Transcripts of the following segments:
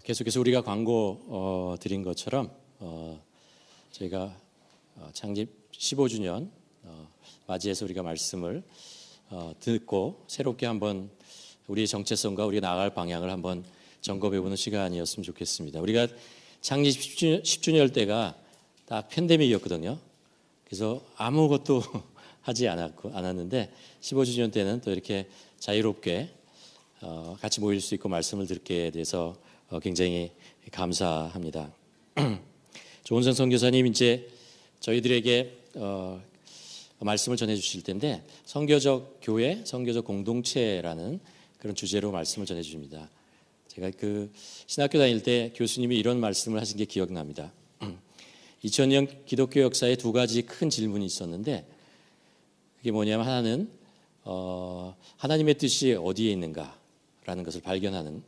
계속해서 우리가 광고 드린 것처럼 저희가 창립 15주년 맞이해서 우리가 말씀을 듣고 새롭게 한번 우리의 정체성과 우리가 나아갈 방향을 한번 점검해보는 시간이었으면 좋겠습니다. 우리가 창립 10주년 때가 딱 팬데믹이었거든요. 그래서 아무것도 하지 않았는데 15주년 때는 또 이렇게 자유롭게 같이 모일 수 있고 말씀을 듣게 돼서 굉장히 감사합니다. 조은성 선교사님 이제 저희들에게 말씀을 전해주실 텐데 선교적 교회, 선교적 공동체라는 그런 주제로 말씀을 전해주십니다. 제가 그 신학교 다닐 때 교수님이 이런 말씀을 하신 게 기억납니다. 2000년 기독교 역사에 두 가지 큰 질문이 있었는데 그게 뭐냐면 하나는 하나님의 뜻이 어디에 있는가라는 것을 발견하는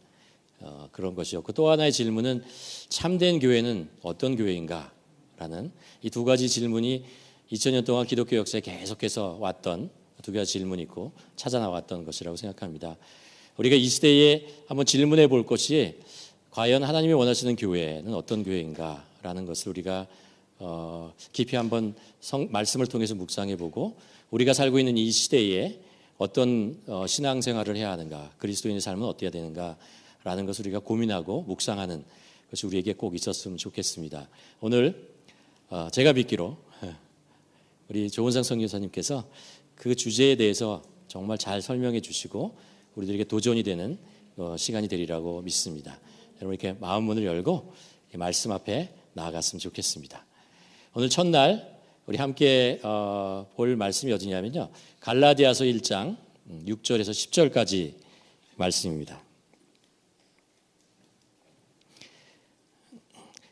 그런 것이었고, 또 하나의 질문은 참된 교회는 어떤 교회인가라는 이 두 가지 질문이 2000년 동안 기독교 역사에 계속해서 왔던 두 가지 질문이 있고 찾아 나왔던 것이라고 생각합니다. 우리가 이 시대에 한번 질문해 볼 것이 과연 하나님이 원하시는 교회는 어떤 교회인가라는 것을 우리가 깊이 한번 말씀을 통해서 묵상해 보고 우리가 살고 있는 이 시대에 어떤 신앙생활을 해야 하는가, 그리스도인의 삶은 어때야 되는가라는 것을 우리가 고민하고 묵상하는 것이 우리에게 꼭 있었으면 좋겠습니다. 오늘 제가 믿기로 우리 조은상 선교사님께서 그 주제에 대해서 정말 잘 설명해 주시고 우리들에게 도전이 되는 시간이 되리라고 믿습니다. 여러분 이렇게 마음 문을 열고 말씀 앞에 나아갔으면 좋겠습니다. 오늘 첫날 우리 함께 볼 말씀이 어디냐면요, 갈라디아서 1장 6절에서 10절까지 말씀입니다.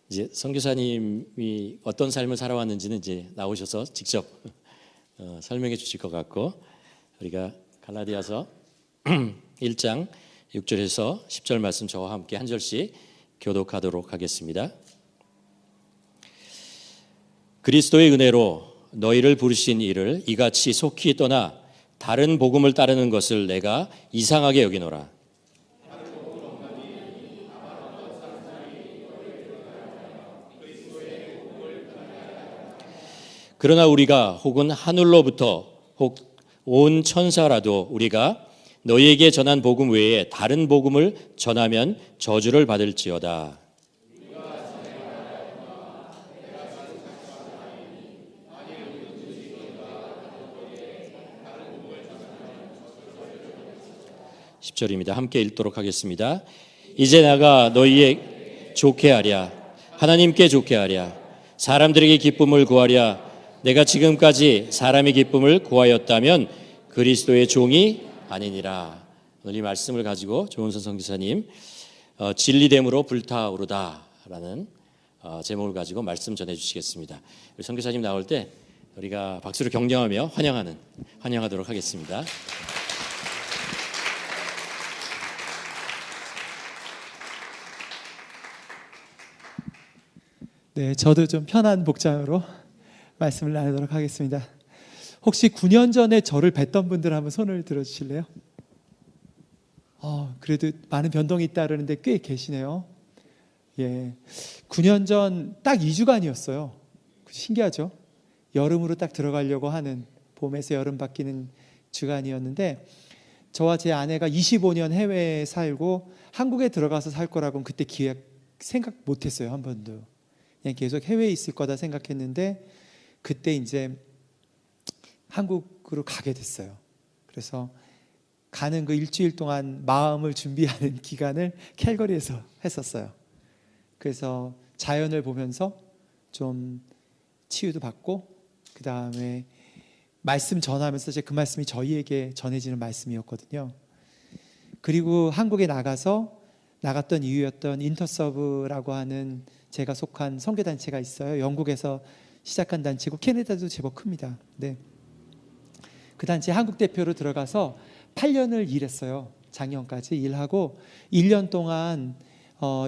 이제 선교사님이 어떤 삶을 살아왔는지는 이제 나오셔서 직접 설명해 주실 것 같고, 우리가 갈라디아서 1장 6절에서 10절 말씀 저와 함께 한 절씩 교독하도록 하겠습니다. 그리스도의 은혜로 너희를 부르신 이를 이같이 속히 떠나 다른 복음을 따르는 것을 내가 이상하게 여기노라. 그러나 우리가 혹은 하늘로부터 혹 온 천사라도 우리가 너희에게 전한 복음 외에 다른 복음을 전하면 저주를 받을지어다. 10절입니다. 함께 읽도록 하겠습니다. 이제 나가 너희에 좋게 하랴, 하나님께 좋게 하랴, 사람들에게 기쁨을 구하랴. 내가 지금까지 사람의 기쁨을 구하였다면 그리스도의 종이 아니니라. 오늘 이 말씀을 가지고 조은선 선교사님 진리됨으로 불타오르다라는 제목을 가지고 말씀 전해주시겠습니다. 우리 선교사님 나올 때 우리가 박수로 격려하며 환영하도록 하겠습니다. 네, 저도 좀 편한 복장으로 말씀을 나누도록 하겠습니다. 혹시 9년 전에 저를 뵀던 분들 한번 손을 들어주실래요? 그래도 많은 변동이 있다 그러는데 꽤 계시네요. 예, 9년 전 딱 2주간이었어요. 신기하죠? 여름으로 딱 들어가려고 하는, 봄에서 여름 바뀌는 주간이었는데, 저와 제 아내가 25년 해외에 살고 한국에 들어가서 살 거라고는 그때 생각 못했어요. 한 번도. 그냥 계속 해외에 있을 거다 생각했는데 그때 이제 한국으로 가게 됐어요. 그래서 가는 그 일주일 동안 마음을 준비하는 기간을 캘거리에서 했었어요. 그래서 자연을 보면서 좀 치유도 받고, 그 다음에 말씀 전하면서 그 말씀이 저희에게 전해지는 말씀이었거든요. 그리고 한국에 나갔던 이유였던 인터서브라고 하는 제가 속한 선교단체가 있어요. 영국에서 시작한 단체고 캐나다도 제법 큽니다. 네. 그 단체 한국 대표로 들어가서 8년을 일했어요. 작년까지 일하고 1년 동안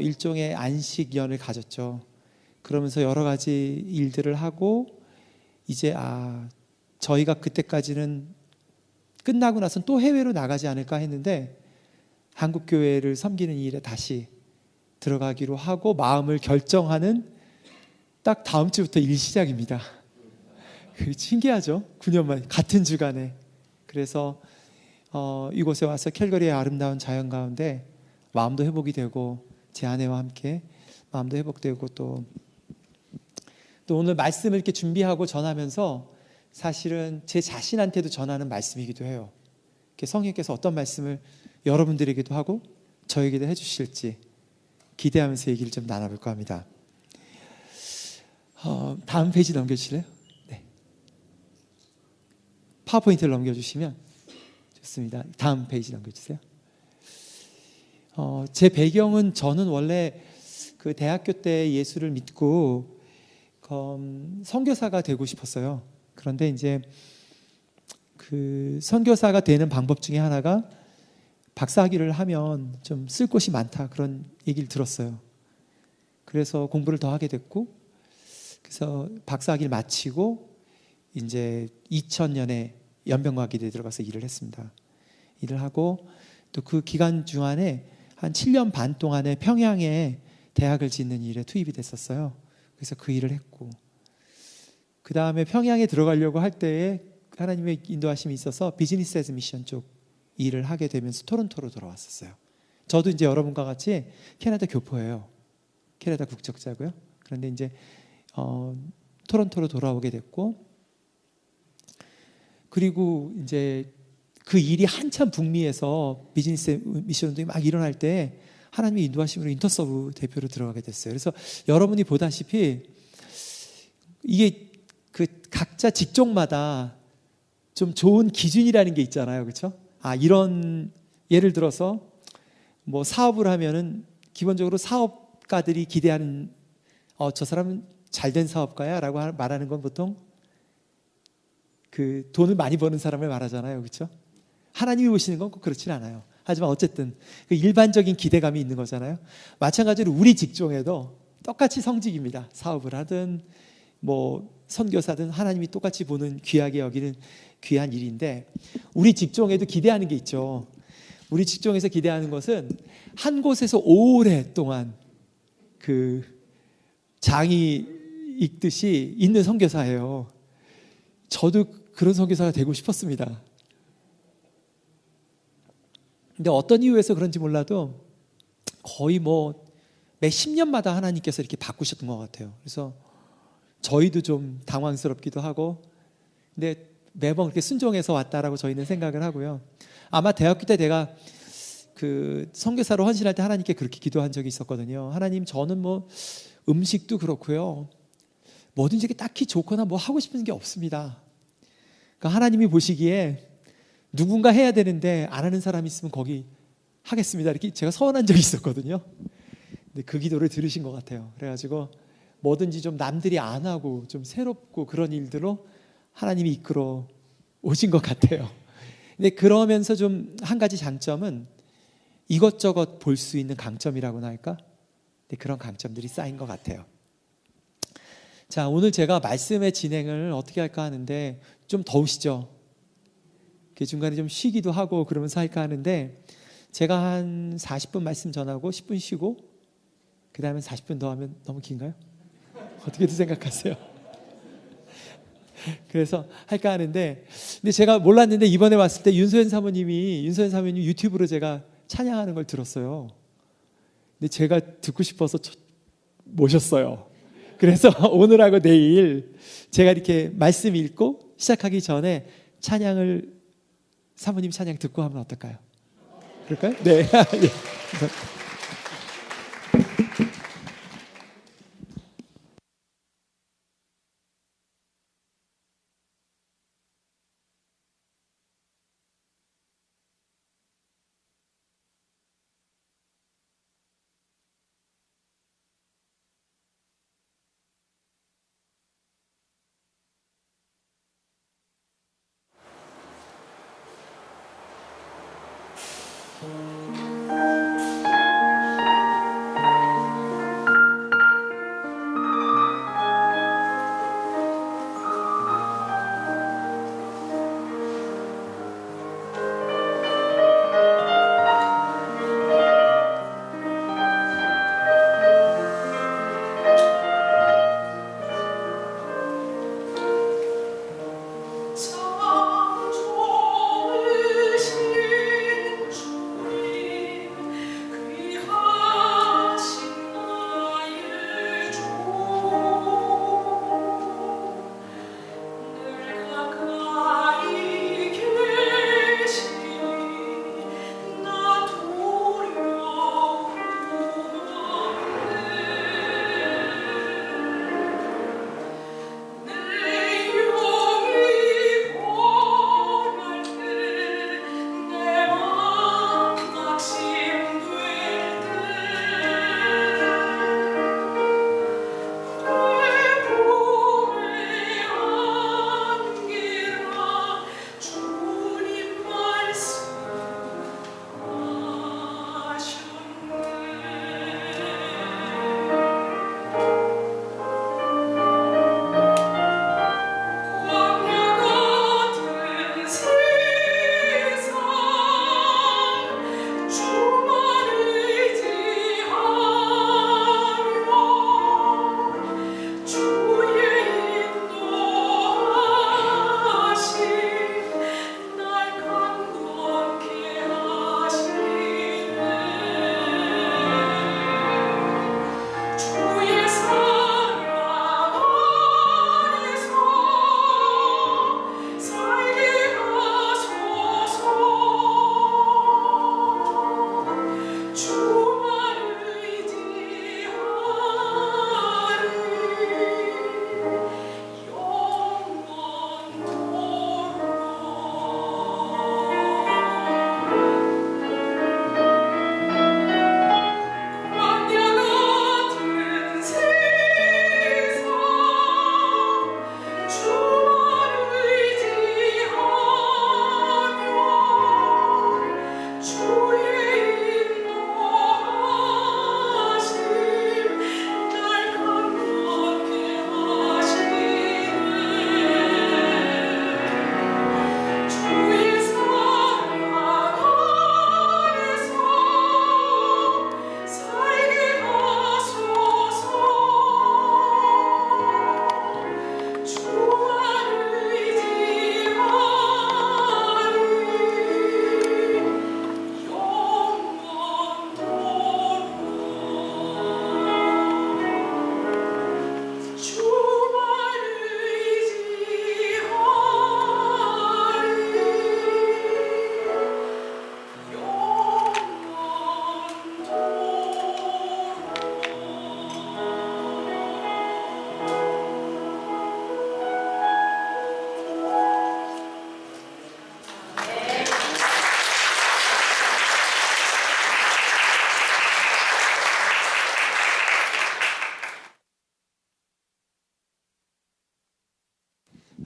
일종의 안식연을 가졌죠. 그러면서 여러 가지 일들을 하고 이제 저희가 그때까지는 끝나고 나서는 또 해외로 나가지 않을까 했는데 한국 교회를 섬기는 일에 다시 들어가기로 하고 마음을 결정하는 딱 다음 주부터 일 시작입니다. 신기하죠? 9년 만에 같은 주간에. 그래서 이곳에 와서 캘거리의 아름다운 자연 가운데 마음도 회복이 되고 제 아내와 함께 마음도 회복되고 또 오늘 말씀을 이렇게 준비하고 전하면서 사실은 제 자신한테도 전하는 말씀이기도 해요. 성령께서 어떤 말씀을 여러분들에게도 하고 저에게도 해주실지 기대하면서 얘기를 좀 나눠볼까 합니다. 다음 페이지 넘겨주실래요? 네. 파워포인트를 넘겨주시면 좋습니다. 다음 페이지 넘겨주세요. 제 배경은 저는 원래 그 대학교 때 예수를 믿고 선교사가 되고 싶었어요. 그런데 이제 그 선교사가 되는 방법 중에 하나가 박사학위를 하면 좀 쓸 곳이 많다 그런 얘기를 들었어요. 그래서 공부를 더 하게 됐고 그래서 박사학위를 마치고 이제 2000년에 연변과학기대에 들어가서 일을 했습니다. 일을 하고 또 그 기간 중간에 한 7년 반 동안에 평양에 대학을 짓는 일에 투입이 됐었어요. 그래서 그 일을 했고 그 다음에 평양에 들어가려고 할 때에 하나님의 인도하심이 있어서 비즈니스 애즈 미션 쪽 일을 하게 되면서 토론토로 돌아왔었어요. 저도 이제 여러분과 같이 캐나다 교포예요. 캐나다 국적자고요. 그런데 이제 토론토로 돌아오게 됐고 그리고 이제 그 일이 한참 북미에서 비즈니스 미션들이 막 일어날 때 하나님의 인도하심으로 인터서브 대표로 들어가게 됐어요. 그래서 여러분이 보다시피 이게 그 각자 직종마다 좀 좋은 기준이라는 게 있잖아요. 그렇죠? 이런 예를 들어서 뭐 사업을 하면은 기본적으로 사업가들이 기대하는 저 사람은 잘된 사업가야 라고 말하는 건 보통 그 돈을 많이 버는 사람을 말하잖아요. 그렇죠? 하나님이 보시는 건 꼭 그렇진 않아요. 하지만 어쨌든 그 일반적인 기대감이 있는 거잖아요. 마찬가지로 우리 직종에도 똑같이 성직입니다. 사업을 하든 뭐 선교사든 하나님이 똑같이 보는 귀하게 여기는 귀한 일인데 우리 직종에도 기대하는 게 있죠. 우리 직종에서 기대하는 것은 한 곳에서 오랫동안 그 장이 읽듯이 있는 선교사예요. 저도 그런 선교사가 되고 싶었습니다. 근데 어떤 이유에서 그런지 몰라도 거의 뭐 매 10년마다 하나님께서 이렇게 바꾸셨던 것 같아요. 그래서 저희도 좀 당황스럽기도 하고 근데 매번 그렇게 순종해서 왔다라고 저희는 생각을 하고요. 아마 대학교 때 내가 그 선교사로 헌신할 때 하나님께 그렇게 기도한 적이 있었거든요. 하나님 저는 뭐 음식도 그렇고요. 뭐든지 딱히 좋거나 뭐 하고 싶은 게 없습니다. 그러니까 하나님이 보시기에 누군가 해야 되는데 안 하는 사람이 있으면 거기 하겠습니다. 이렇게 제가 서원한 적이 있었거든요. 근데 그 기도를 들으신 것 같아요. 그래가지고 뭐든지 좀 남들이 안 하고 좀 새롭고 그런 일들로 하나님이 이끌어 오신 것 같아요. 근데 그러면서 좀 한 가지 장점은 이것저것 볼 수 있는 강점이라고나 할까? 근데 그런 강점들이 쌓인 것 같아요. 자, 오늘 제가 말씀의 진행을 어떻게 할까 하는데 좀 더우시죠? 중간에 좀 쉬기도 하고 그러면서 할까 하는데 제가 한 40분 말씀 전하고 10분 쉬고 그 다음에 40분 더 하면 너무 긴가요? 어떻게들 생각하세요? 그래서 할까 하는데 근데 제가 몰랐는데 이번에 왔을 때 윤소연 사모님 유튜브로 제가 찬양하는 걸 들었어요. 근데 제가 듣고 싶어서 모셨어요. 그래서 오늘하고 내일 제가 이렇게 말씀 읽고 시작하기 전에 찬양을 사모님 찬양 듣고 하면 어떨까요? 그럴까요? 네.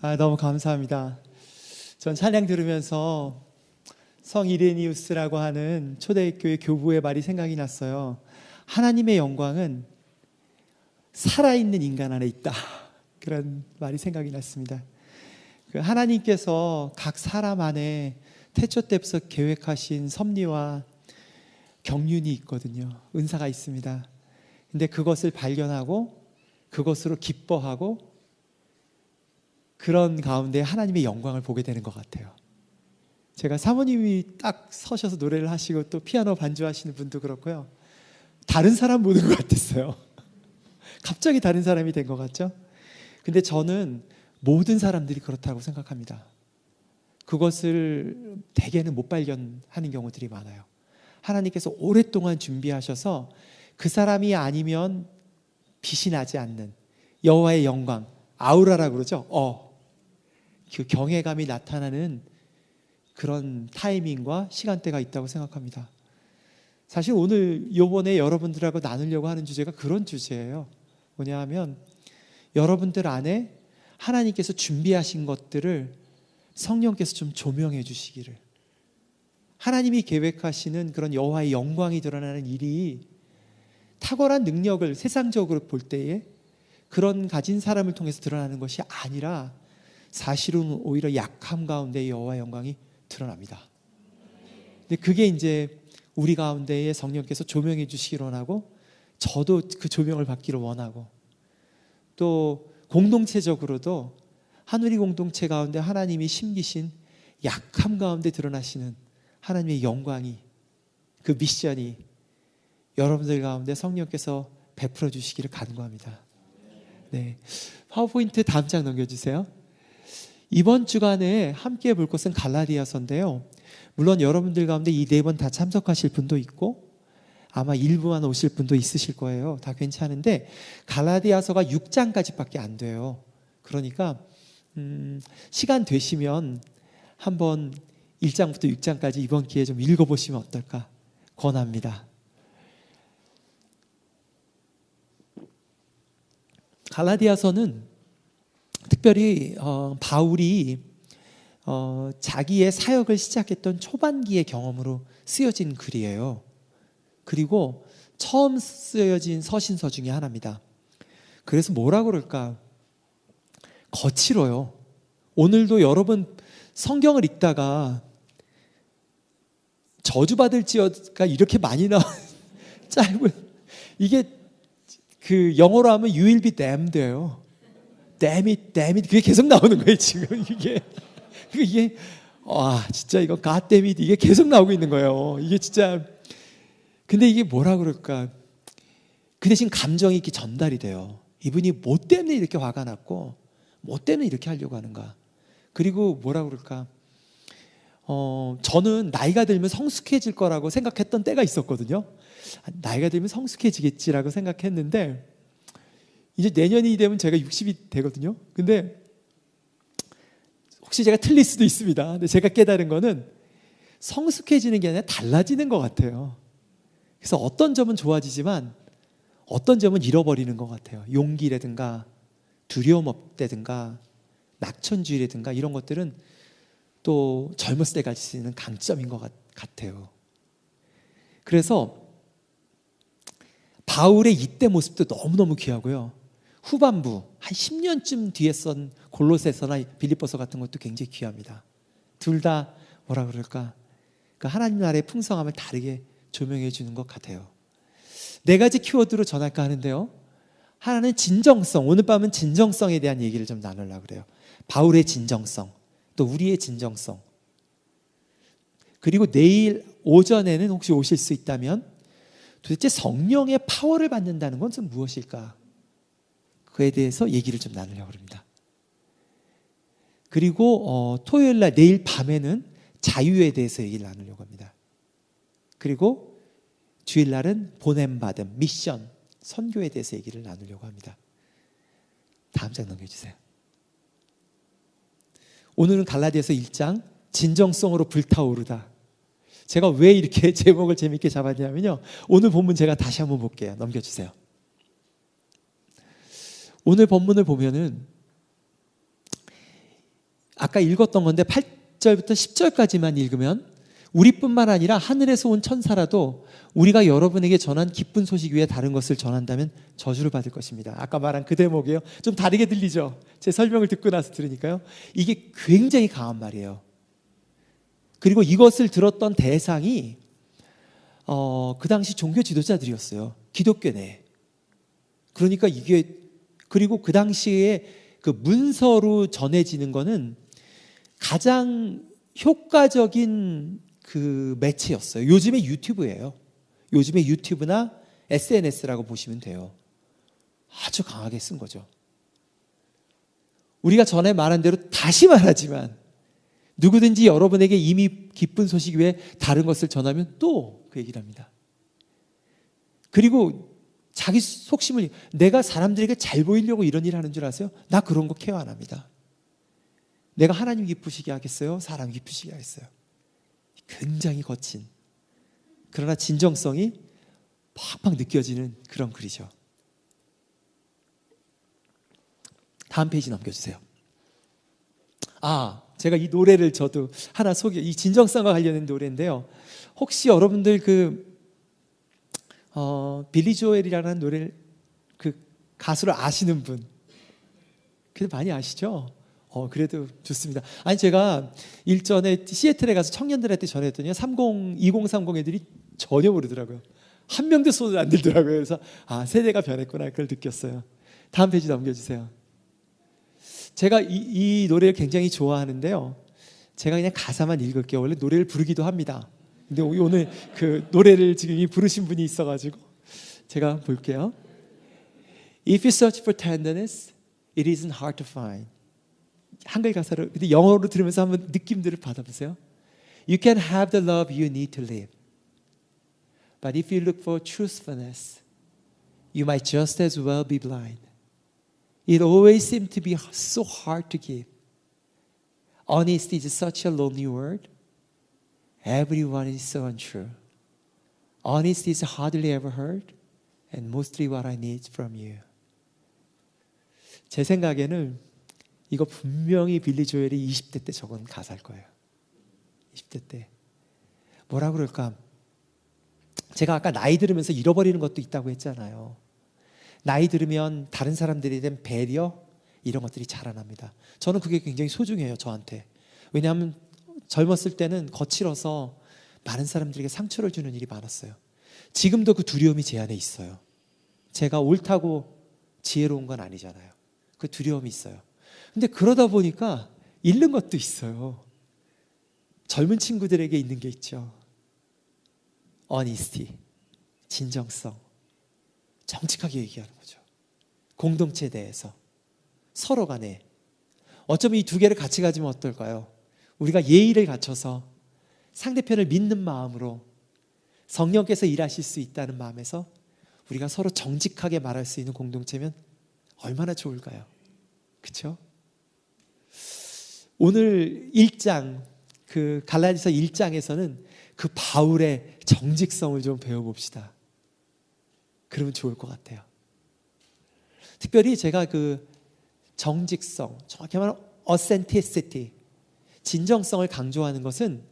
너무 감사합니다. 전 찬양 들으면서 성 이레니우스라고 하는 초대교회 교부의 말이 생각이 났어요. 하나님의 영광은 살아있는 인간 안에 있다. 그런 말이 생각이 났습니다. 하나님께서 각 사람 안에 태초 때부터 계획하신 섭리와 경륜이 있거든요. 은사가 있습니다. 근데 그것을 발견하고 그것으로 기뻐하고 그런 가운데 하나님의 영광을 보게 되는 것 같아요. 제가 사모님이 딱 서셔서 노래를 하시고 또 피아노 반주하시는 분도 그렇고요. 다른 사람 보는 것 같았어요. 갑자기 다른 사람이 된 것 같죠? 근데 저는 모든 사람들이 그렇다고 생각합니다. 그것을 대개는 못 발견하는 경우들이 많아요. 하나님께서 오랫동안 준비하셔서 그 사람이 아니면 빛이 나지 않는 여호와의 영광, 아우라라고 그러죠. 그 경외감이 나타나는 그런 타이밍과 시간대가 있다고 생각합니다. 사실 오늘 요번에 여러분들하고 나누려고 하는 주제가 그런 주제예요. 뭐냐 하면 여러분들 안에 하나님께서 준비하신 것들을 성령께서 좀 조명해 주시기를, 하나님이 계획하시는 그런 여호와의 영광이 드러나는 일이 탁월한 능력을 세상적으로 볼 때에 그런 가진 사람을 통해서 드러나는 것이 아니라 사실은 오히려 약함 가운데 여호와의 영광이 드러납니다. 근데 그게 이제 우리 가운데에 성령께서 조명해 주시기를 원하고, 저도 그 조명을 받기를 원하고, 또 공동체적으로도 하누리 공동체 가운데 하나님이 심기신 약함 가운데 드러나시는 하나님의 영광이, 그 미션이 여러분들 가운데 성령께서 베풀어 주시기를 간구합니다. 네, 파워포인트 다음 장 넘겨주세요. 이번 주간에 함께 볼 것은 갈라디아서인데요. 물론 여러분들 가운데 이 4번 다 참석하실 분도 있고 아마 일부만 오실 분도 있으실 거예요. 다 괜찮은데 갈라디아서가 6장까지밖에 안 돼요. 그러니까 시간 되시면 한번 1장부터 6장까지 이번 기회에 좀 읽어보시면 어떨까 권합니다. 갈라디아서는 특별히 바울이 자기의 사역을 시작했던 초반기의 경험으로 쓰여진 글이에요. 그리고 처음 쓰여진 서신서 중에 하나입니다. 그래서 뭐라 그럴까? 거칠어요. 오늘도 여러분 성경을 읽다가 저주받을지어가 이렇게 많이 나온 짧은, 이게 그 영어로 하면 you will be damned예요. damn it, 그게 계속 나오는 거예요 지금. 이게 진짜 이거 God damn it, 이게 계속 나오고 있는 거예요. 이게 진짜. 근데 이게 뭐라 그럴까? 그 대신 감정이 이렇게 전달이 돼요. 이분이 뭐 때문에 이렇게 화가 났고 뭐 때문에 이렇게 하려고 하는가. 그리고 뭐라 그럴까? 저는 나이가 들면 성숙해질 거라고 생각했던 때가 있었거든요. 나이가 들면 성숙해지겠지라고 생각했는데 이제 내년이 되면 제가 60이 되거든요. 근데 혹시 제가 틀릴 수도 있습니다. 근데 제가 깨달은 거는 성숙해지는 게 아니라 달라지는 것 같아요. 그래서 어떤 점은 좋아지지만 어떤 점은 잃어버리는 것 같아요. 용기라든가 두려움 없다든가 낙천주의라든가 이런 것들은 또 젊었을 때 가질 수 있는 강점인 것 같아요. 그래서 바울의 이때 모습도 너무너무 귀하고요. 후반부 한 10년쯤 뒤에 쓴 골로새서나 빌립보서 같은 것도 굉장히 귀합니다. 둘 다 뭐라 그럴까? 그 하나님 나라의 풍성함을 다르게 조명해 주는 것 같아요. 4가지 키워드로 전할까 하는데요. 하나는 진정성. 오늘 밤은 진정성에 대한 얘기를 좀 나누려고 그래요. 바울의 진정성, 또 우리의 진정성. 그리고 내일 오전에는 혹시 오실 수 있다면 도대체 성령의 파워를 받는다는 것은 무엇일까? 그에 대해서 얘기를 좀 나누려고 합니다. 그리고 토요일 날 내일 밤에는 자유에 대해서 얘기를 나누려고 합니다. 그리고 주일 날은 보냄받음, 미션, 선교에 대해서 얘기를 나누려고 합니다. 다음 장 넘겨주세요. 오늘은 갈라디아서 1장 진정성으로 불타오르다. 제가 왜 이렇게 제목을 재밌게 잡았냐면요, 오늘 본문 제가 다시 한번 볼게요. 넘겨주세요. 오늘 본문을 보면은 아까 읽었던 건데 8절부터 10절까지만 읽으면 우리뿐만 아니라 하늘에서 온 천사라도 우리가 여러분에게 전한 기쁜 소식 위에 다른 것을 전한다면 저주를 받을 것입니다. 아까 말한 그 대목이에요. 좀 다르게 들리죠? 제 설명을 듣고 나서 들으니까요. 이게 굉장히 강한 말이에요. 그리고 이것을 들었던 대상이 그 당시 종교 지도자들이었어요. 기독교 내. 그러니까 이게, 그리고 그 당시에 그 문서로 전해지는 거는 가장 효과적인 그 매체였어요. 요즘에 유튜브예요. 요즘에 유튜브나 SNS라고 보시면 돼요. 아주 강하게 쓴 거죠. 우리가 전에 말한 대로 다시 말하지만 누구든지 여러분에게 이미 기쁜 소식 외에 다른 것을 전하면 또 그 얘기를 합니다. 그리고 자기 속심을, 내가 사람들에게 잘 보이려고 이런 일을 하는 줄 아세요? 나 그런 거 케어 안 합니다. 내가 하나님 기쁘시게 하겠어요? 사람 기쁘시게 하겠어요? 굉장히 거친, 그러나 진정성이 팍팍 느껴지는 그런 글이죠. 다음 페이지 넘겨주세요. 제가 이 노래를 저도 하나 이 진정성과 관련된 노래인데요. 혹시 여러분들 빌리 조엘이라는 노래를, 그 가수를 아시는 분? 그래도 많이 아시죠? 그래도 좋습니다. 아니, 제가 일전에 시애틀에 가서 청년들한테 전했더니 2030 애들이 전혀 모르더라고요. 한 명도 손을 안 들더라고요. 그래서 세대가 변했구나, 그걸 느꼈어요. 다음 페이지 넘겨주세요. 제가 이 노래를 굉장히 좋아하는데요. 제가 그냥 가사만 읽을게요. 원래 노래를 부르기도 합니다. 근데 오늘 그 노래를 지금 이 부르신 분이 있어가지고 제가 볼게요. If you search for tenderness, it isn't hard to find. 한글 가사를, 근데 영어로 들으면서 한번 느낌들을 받아보세요. You can have the love you need to live. But if you look for truthfulness, you might just as well be blind. It always seems to be so hard to give. Honesty is such a lonely word. Everyone is so untrue. Honesty is hardly ever heard, and mostly what I need from you. 제 생각에는 이거 분명히 빌리 조엘이 20대 때 적은 가사일 거예요. 20대 때. 뭐라 그럴까? 제가 아까 나이 들으면서 잃어버리는 것도 있다고 했잖아요. 나이 들으면 다른 사람들에 대한 배려, 이런 것들이 자라납니다. 저는 그게 굉장히 소중해요, 저한테. 왜냐하면 젊었을 때는 거칠어서 많은 사람들에게 상처를 주는 일이 많았어요. 지금도 그 두려움이 제 안에 있어요. 제가 옳다고 지혜로운 건 아니잖아요. 그 두려움이 있어요. 근데 그러다 보니까 잃는 것도 있어요. 젊은 친구들에게 있는 게 있죠. honesty, 진정성, 정직하게 얘기하는 거죠. 공동체에 대해서, 서로 간에. 어쩌면 이 두 개를 같이 가지면 어떨까요? 우리가 예의를 갖춰서 상대편을 믿는 마음으로 성령께서 일하실 수 있다는 마음에서 우리가 서로 정직하게 말할 수 있는 공동체면 얼마나 좋을까요? 그렇죠? 오늘 1장, 그 갈라디아서 1장에서는 그 바울의 정직성을 좀 배워봅시다. 그러면 좋을 것 같아요. 특별히 제가 그 정직성, 정확히 말하면 authenticity, 진정성을 강조하는 것은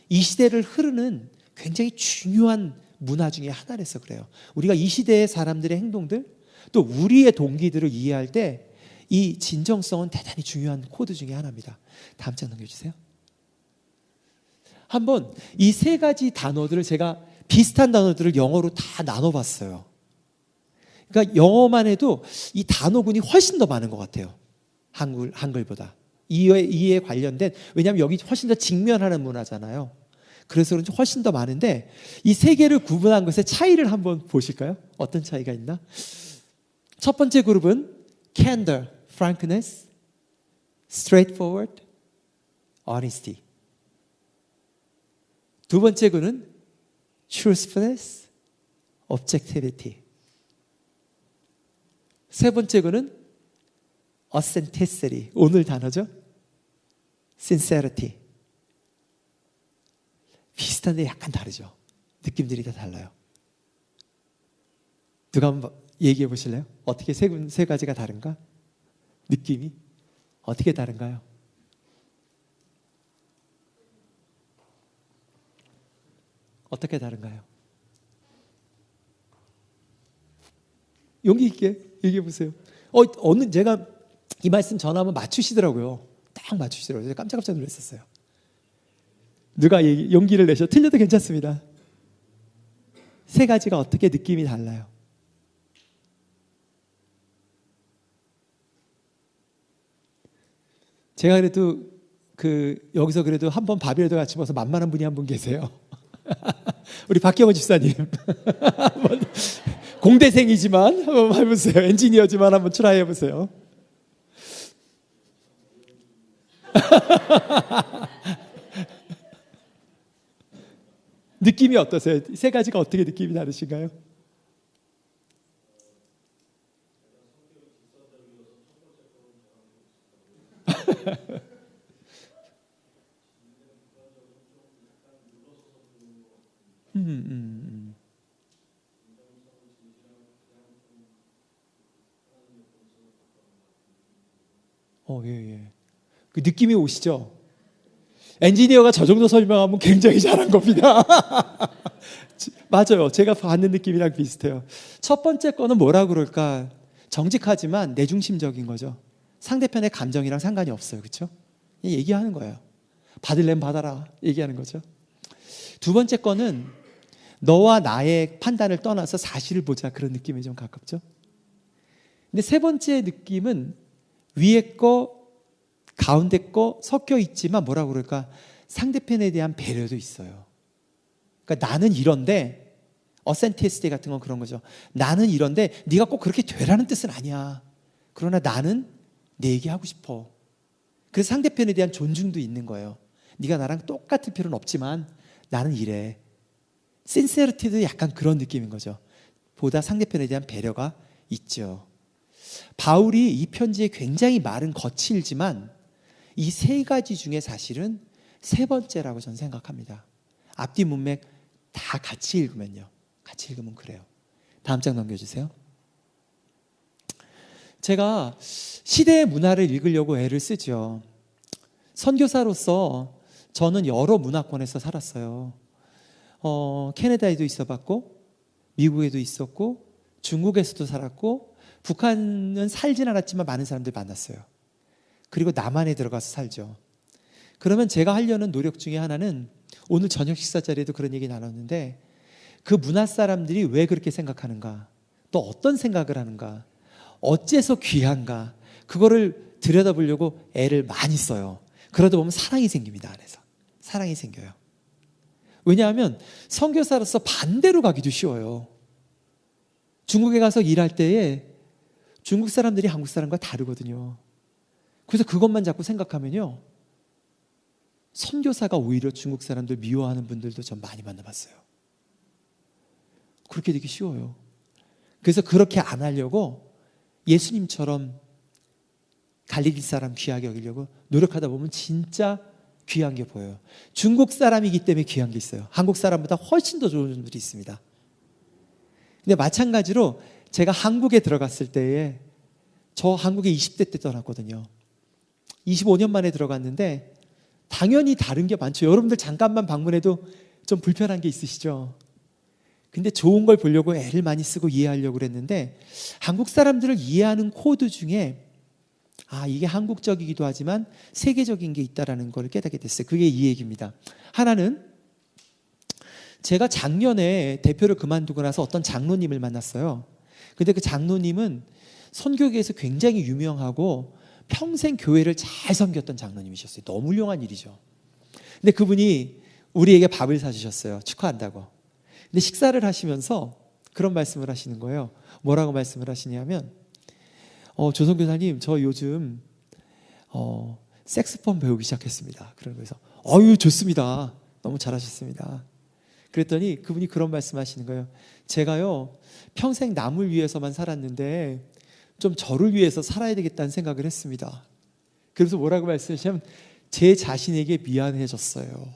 이 시대를 흐르는 굉장히 중요한 문화 중에 하나라서 그래요. 우리가 이 시대의 사람들의 행동들, 또 우리의 동기들을 이해할 때 이 진정성은 대단히 중요한 코드 중에 하나입니다. 다음 장 넘겨주세요. 한번 이 세 가지 단어들을, 제가 비슷한 단어들을 영어로 다 나눠봤어요. 그러니까 영어만 해도 이 단어군이 훨씬 더 많은 것 같아요. 한글보다. 이에 관련된, 왜냐하면 여기 훨씬 더 직면하는 문화잖아요. 그래서 그런지 훨씬 더 많은데 이 세 개를 구분한 것의 차이를 한번 보실까요? 어떤 차이가 있나? 첫 번째 그룹은 candor, frankness, straightforward, honesty. 두 번째 그룹은 truthfulness, objectivity. 세 번째 그룹은 authenticity, 오늘 단어죠. sincerity. 비슷한데 약간 다르죠. 느낌들이 다 달라요. 누가 한번 얘기해 보실래요? 어떻게 세 가지가 다른가? 느낌이 어떻게 다른가요? 어떻게 다른가요? 용기 있게 얘기해 보세요. 어느 제가 이 말씀 전하면 맞추시더라고요. 딱 맞추시더라고요. 제가 깜짝깜짝 놀랐었어요. 누가 용기를 내셔. 틀려도 괜찮습니다. 세 가지가 어떻게 느낌이 달라요? 제가 그래도 여기서 그래도 한번 밥이라도 같이 먹어서 만만한 분이 한 분 계세요. 우리 박경호 집사님. 공대생이지만 한번 해보세요. 엔지니어지만 한번 트라이 해보세요. 느낌이 어떠세요? 세 가지가 어떻게 느낌이 다르신가요? 예. 그 느낌이 오시죠? 엔지니어가 저 정도 설명하면 굉장히 잘한 겁니다. 맞아요. 제가 받는 느낌이랑 비슷해요. 첫 번째 거는 뭐라 그럴까? 정직하지만 내중심적인 거죠. 상대편의 감정이랑 상관이 없어요. 그렇죠? 얘기하는 거예요. 받을래면 받아라. 얘기하는 거죠. 두 번째 거는 너와 나의 판단을 떠나서 사실을 보자. 그런 느낌이 좀 가깝죠. 근데 세 번째 느낌은 위에 거, 가운데 거 섞여 있지만 뭐라 그럴까? 상대편에 대한 배려도 있어요. 그러니까 나는 이런데 어센티스티 같은 건 그런 거죠. 나는 이런데 네가 꼭 그렇게 되라는 뜻은 아니야. 그러나 나는 내 얘기하고 싶어. 그래서 상대편에 대한 존중도 있는 거예요. 네가 나랑 똑같을 필요는 없지만 나는 이래. 신세리티도 약간 그런 느낌인 거죠. 보다 상대편에 대한 배려가 있죠. 바울이 이 편지에 굉장히 말은 거칠지만 이 세 가지 중에 사실은 세 번째라고 저는 생각합니다. 앞뒤 문맥 다 같이 읽으면요. 같이 읽으면 그래요. 다음 장 넘겨주세요. 제가 시대의 문화를 읽으려고 애를 쓰죠. 선교사로서 저는 여러 문화권에서 살았어요. 캐나다에도 있어봤고 미국에도 있었고 중국에서도 살았고 북한은 살진 않았지만 많은 사람들 만났어요. 그리고 남한에 들어가서 살죠. 그러면 제가 하려는 노력 중에 하나는 오늘 저녁 식사 자리에도 그런 얘기 나눴는데 그 문화 사람들이 왜 그렇게 생각하는가, 또 어떤 생각을 하는가, 어째서 귀한가, 그거를 들여다보려고 애를 많이 써요. 그러다 보면 사랑이 생깁니다. 안에서 사랑이 생겨요. 왜냐하면 선교사로서 반대로 가기도 쉬워요. 중국에 가서 일할 때에 중국 사람들이 한국 사람과 다르거든요. 그래서 그것만 자꾸 생각하면요, 선교사가 오히려 중국 사람들 미워하는 분들도 전 많이 만나봤어요. 그렇게 되기 쉬워요. 그래서 그렇게 안 하려고 예수님처럼 갈릴리 사람 귀하게 여기려고 노력하다 보면 진짜 귀한 게 보여요. 중국 사람이기 때문에 귀한 게 있어요. 한국 사람보다 훨씬 더 좋은 분들이 있습니다. 근데 마찬가지로 제가 한국에 들어갔을 때에, 저 한국에 20대 때 떠났거든요. 25년 만에 들어갔는데 당연히 다른 게 많죠. 여러분들 잠깐만 방문해도 좀 불편한 게 있으시죠? 근데 좋은 걸 보려고 애를 많이 쓰고 이해하려고 그랬는데 한국 사람들을 이해하는 코드 중에 이게 한국적이기도 하지만 세계적인 게 있다는 걸 깨닫게 됐어요. 그게 이 얘기입니다. 하나는 제가 작년에 대표를 그만두고 나서 어떤 장로님을 만났어요. 근데 그 장로님은 선교계에서 굉장히 유명하고 평생 교회를 잘 섬겼던 장로님이셨어요. 너무 훌륭한 일이죠. 근데 그분이 우리에게 밥을 사주셨어요. 축하한다고. 근데 식사를 하시면서 그런 말씀을 하시는 거예요. 뭐라고 말씀을 하시냐면 조성 교사님, 저 요즘 색소폰 배우기 시작했습니다. 그런 거에서 좋습니다. 너무 잘하셨습니다. 그랬더니 그분이 그런 말씀하시는 거예요. 제가요 평생 남을 위해서만 살았는데 좀 저를 위해서 살아야 되겠다는 생각을 했습니다. 그래서 뭐라고 말씀하시냐면 제 자신에게 미안해졌어요.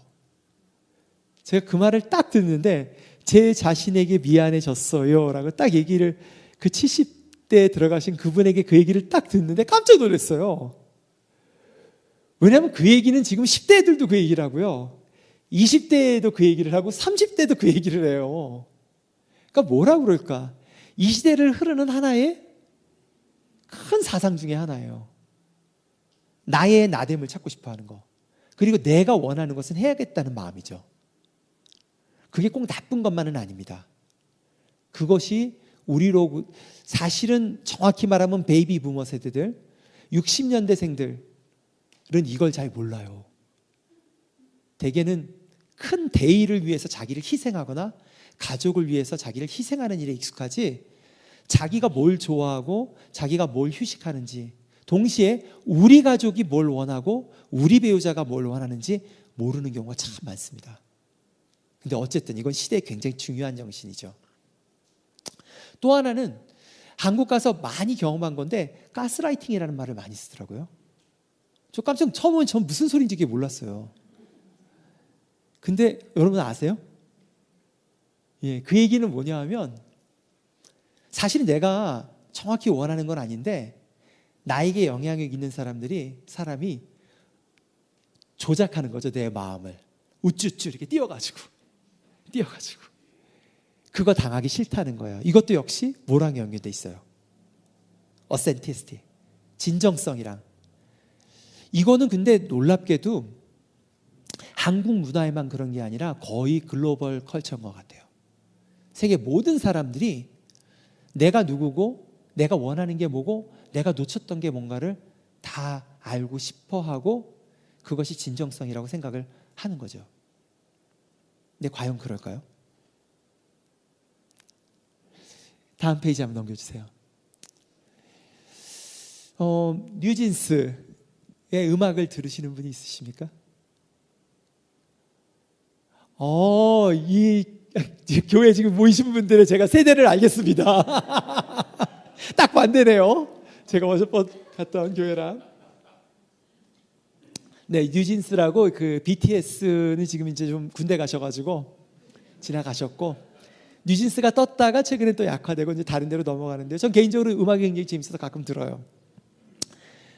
제가 그 말을 딱 듣는데 제 자신에게 미안해졌어요 라고 딱 얘기를, 그 70대에 들어가신 그분에게 그 얘기를 딱 듣는데 깜짝 놀랐어요. 왜냐하면 그 얘기는 지금 10대 애들도 그 얘기를 하고요, 20대에도 그 얘기를 하고 30대도 그 얘기를 해요. 그러니까 뭐라 그럴까? 이 시대를 흐르는 하나의 큰 사상 중에 하나예요. 나의 나됨을 찾고 싶어 하는 거. 그리고 내가 원하는 것은 해야겠다는 마음이죠. 그게 꼭 나쁜 것만은 아닙니다. 그것이 우리로 사실은 정확히 말하면 베이비 부머 세대들 60년대생들은 이걸 잘 몰라요. 대개는 큰 대의를 위해서 자기를 희생하거나 가족을 위해서 자기를 희생하는 일에 익숙하지 자기가 뭘 좋아하고 자기가 뭘 휴식하는지 동시에 우리 가족이 뭘 원하고 우리 배우자가 뭘 원하는지 모르는 경우가 참 많습니다. 근데 어쨌든 이건 시대에 굉장히 중요한 정신이죠. 또 하나는 한국 가서 많이 경험한 건데 가스라이팅이라는 말을 많이 쓰더라고요. 저 깜짝 처음엔 전 무슨 소리인지 이게 몰랐어요. 근데 여러분 아세요? 예, 그 얘기는 뭐냐 하면 사실은 내가 정확히 원하는 건 아닌데 나에게 영향력 있는 사람이 조작하는 거죠. 내 마음을 우쭈쭈 이렇게 띄워가지고 그거 당하기 싫다는 거예요. 이것도 역시 뭐랑 연결돼 있어요? 어센티스티, 진정성이랑. 이거는 근데 놀랍게도 한국 문화에만 그런 게 아니라 거의 글로벌 컬처인 것 같아요. 세계 모든 사람들이 내가 누구고 내가 원하는 게 뭐고 내가 놓쳤던 게 뭔가를 다 알고 싶어 하고 그것이 진정성이라고 생각을 하는 거죠. 근데 과연 그럴까요? 다음 페이지 한번 넘겨주세요. 뉴진스의 음악을 들으시는 분이 있으십니까? 이 교회 지금 모이신 분들의 제가 세대를 알겠습니다. 딱 반대네요. 제가 어제 갔던 교회랑. 네, 뉴진스라고 그 BTS는 지금 이제 좀 군대 가셔가지고 지나가셨고 뉴진스가 떴다가 최근에 또 약화되고 이제 다른 데로 넘어가는데요. 전 개인적으로 음악이 굉장히 재밌어서 가끔 들어요.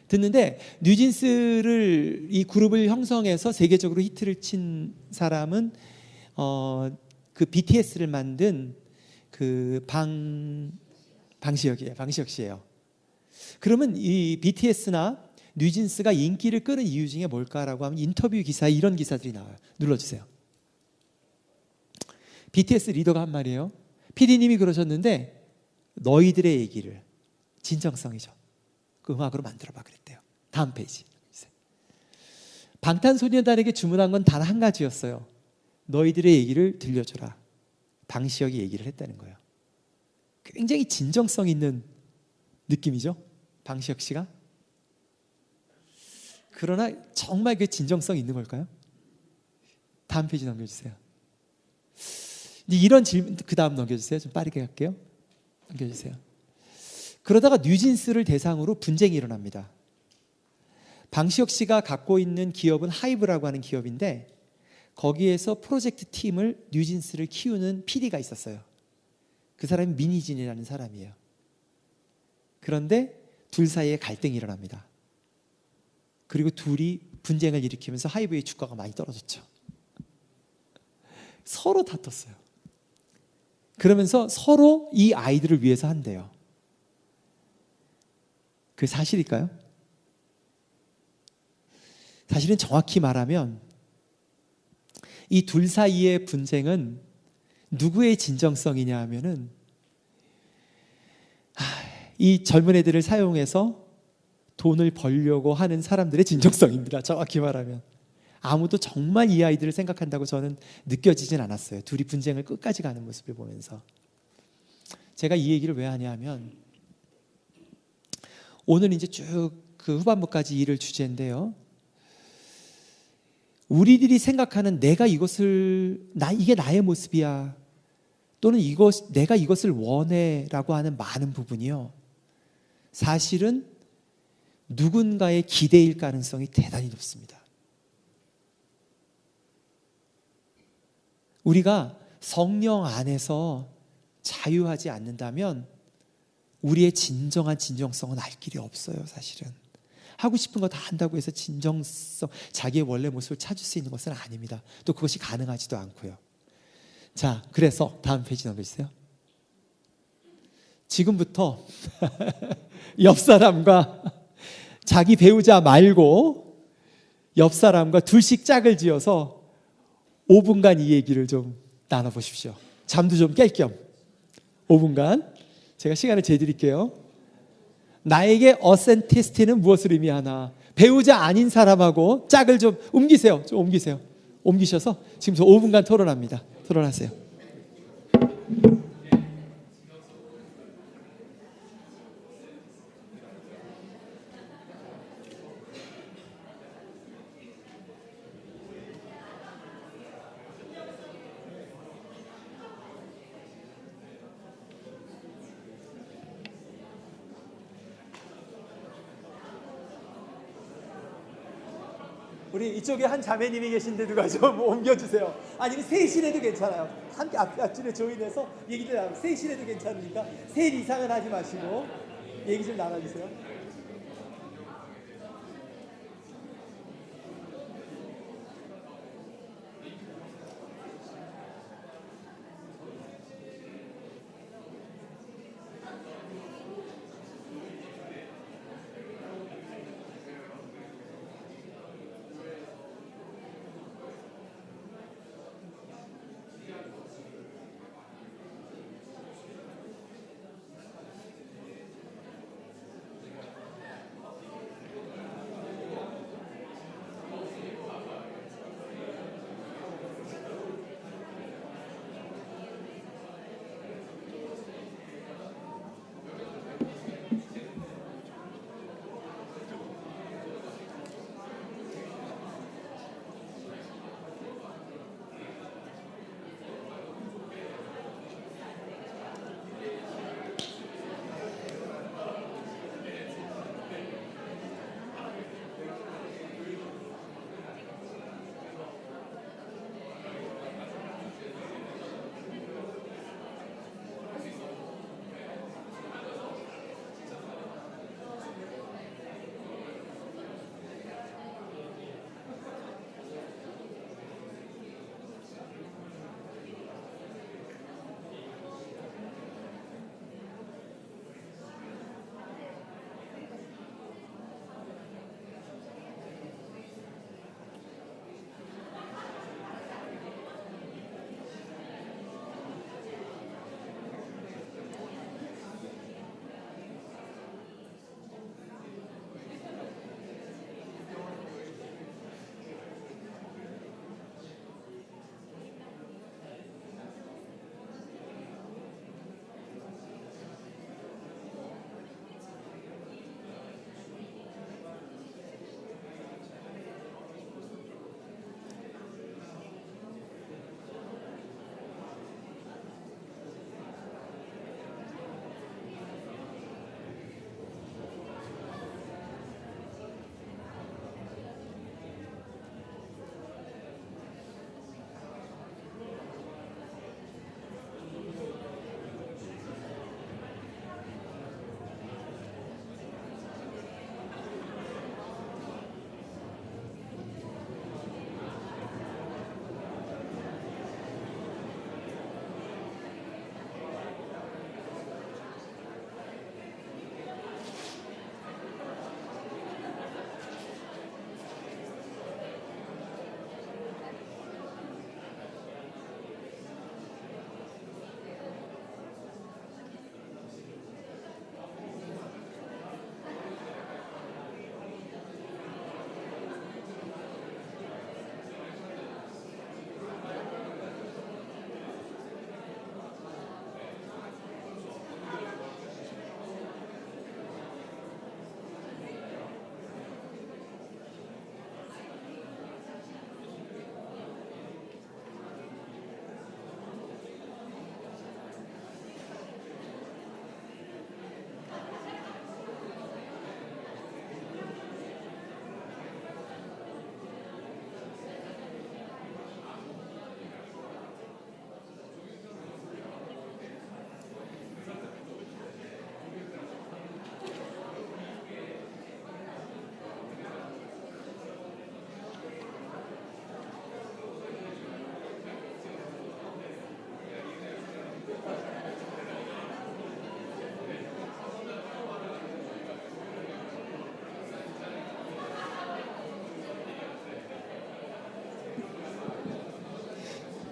듣는데 뉴진스를 이 그룹을 형성해서 세계적으로 히트를 친 사람은 그 BTS를 만든 그 방시혁 씨예요. 그러면 이 BTS나 뉴진스가 인기를 끄는 이유 중에 뭘까라고 하면 인터뷰 기사에 이런 기사들이 나와요. 눌러주세요. BTS 리더가 한 말이에요. PD님이 그러셨는데 너희들의 얘기를 진정성이죠. 그 음악으로 만들어봐 그랬대요. 다음 페이지. 방탄소년단에게 주문한 건 단 한 가지였어요. 너희들의 얘기를 들려줘라. 방시혁이 얘기를 했다는 거예요. 굉장히 진정성 있는 느낌이죠. 방시혁 씨가. 그러나 정말 그 진정성 있는 걸까요? 다음 페이지 넘겨주세요. 이런 질문 그 다음 넘겨주세요. 좀 빠르게 갈게요. 넘겨주세요. 그러다가 뉴진스를 대상으로 분쟁이 일어납니다. 방시혁 씨가 갖고 있는 기업은 하이브라고 하는 기업인데 거기에서 프로젝트 팀을 뉴진스를 키우는 PD가 있었어요. 그 사람이 민희진이라는 사람이에요. 그런데 둘 사이에 갈등이 일어납니다. 그리고 둘이 분쟁을 일으키면서 하이브의 주가가 많이 떨어졌죠. 서로 다퉜어요. 그러면서 서로 이 아이들을 위해서 한대요. 그게 사실일까요? 사실은 정확히 말하면 이 둘 사이의 분쟁은 누구의 진정성이냐 하면은 이 젊은 애들을 사용해서 돈을 벌려고 하는 사람들의 진정성입니다. 정확히 말하면. 아무도 정말 이 아이들을 생각한다고 저는 느껴지진 않았어요. 둘이 분쟁을 끝까지 가는 모습을 보면서. 제가 이 얘기를 왜 하냐 하면 오늘 이제 쭉 그 후반부까지 이를 주제인데요. 우리들이 생각하는 내가 이게 나의 모습이야. 또는 내가 이것을 원해라고 하는 많은 부분이요. 사실은 누군가의 기대일 가능성이 대단히 높습니다. 우리가 성령 안에서 자유하지 않는다면 우리의 진정한 진정성은 알 길이 없어요, 사실은. 하고 싶은 거 다 한다고 해서 진정성, 자기의 원래 모습을 찾을 수 있는 것은 아닙니다. 또 그것이 가능하지도 않고요. 자, 그래서 다음 페이지 넘겨주세요. 지금부터 옆 사람과 자기 배우자 말고 옆 사람과 둘씩 짝을 지어서 5분간 이 얘기를 좀 나눠보십시오. 잠도 좀 깰 겸 5분간 제가 시간을 재드릴게요. 나에게 어센티스티는 무엇을 의미하나? 배우자 아닌 사람하고 짝을 좀 옮기세요. 좀 옮기세요. 옮기셔서 지금부터 5분간 토론합니다. 토론하세요. 우리 이쪽에 한 자매님이 계신데 누가 좀 옮겨주세요. 아니면 셋이라도 괜찮아요. 함께 앞줄에 조인해서 얘기를 나누고 셋이라도 괜찮으니까 셋 이상은 하지 마시고 얘기 좀 나눠주세요.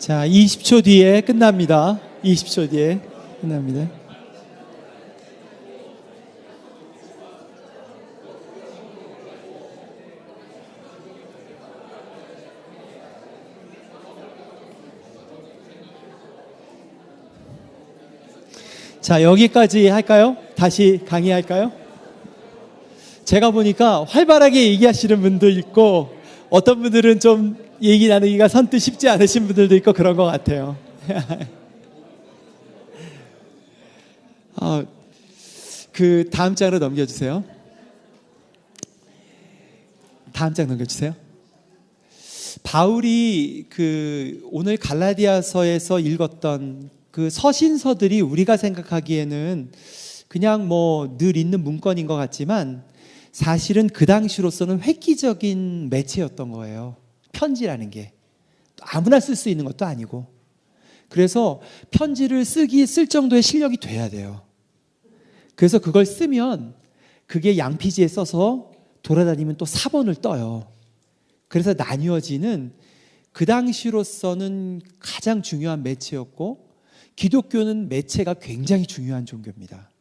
자, 20초 뒤에 끝납니다. 20초 뒤에 끝납니다. 자, 여기까지 할까요? 다시 강의할까요? 제가 보니까 활발하게 얘기하시는 분도 있고 어떤 분들은 좀 얘기 나누기가 선뜻 쉽지 않으신 분들도 있고 그런 것 같아요. 그 다음 장으로 넘겨주세요. 다음 장 넘겨주세요. 바울이 그 오늘 갈라디아서에서 읽었던 그 서신서들이 우리가 생각하기에는 그냥 뭐 늘 있는 문건인 것 같지만 사실은 그 당시로서는 획기적인 매체였던 거예요. 편지라는 게 아무나 쓸 수 있는 것도 아니고, 그래서 편지를 쓸 정도의 실력이 돼야 돼요. 그래서 그걸 쓰면 그게 양피지에 써서 돌아다니면 또 사본을 떠요. 그래서 나뉘어지는 그 당시로서는 가장 중요한 매체였고, 기독교는 매체가 굉장히 중요한 종교입니다.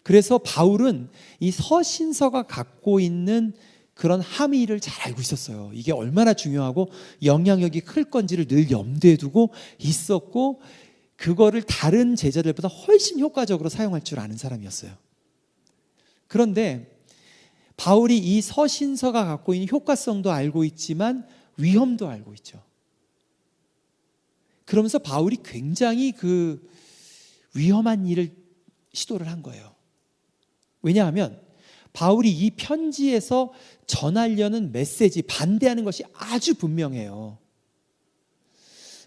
그래서 바울은 이 서신서가 갖고 있는 그런 함의를 잘 알고 있었어요. 이게 얼마나 중요하고 영향력이 클 건지를 늘 염두에 두고 있었고, 그거를 다른 제자들보다 훨씬 효과적으로 사용할 줄 아는 사람이었어요. 그런데 바울이 이 서신서가 갖고 있는 효과성도 알고 있지만 위험도 알고 있죠. 그러면서 바울이 굉장히 그 위험한 일을 시도를 한 거예요. 왜냐하면 바울이 이 편지에서 전하려는 메시지, 반대하는 것이 아주 분명해요.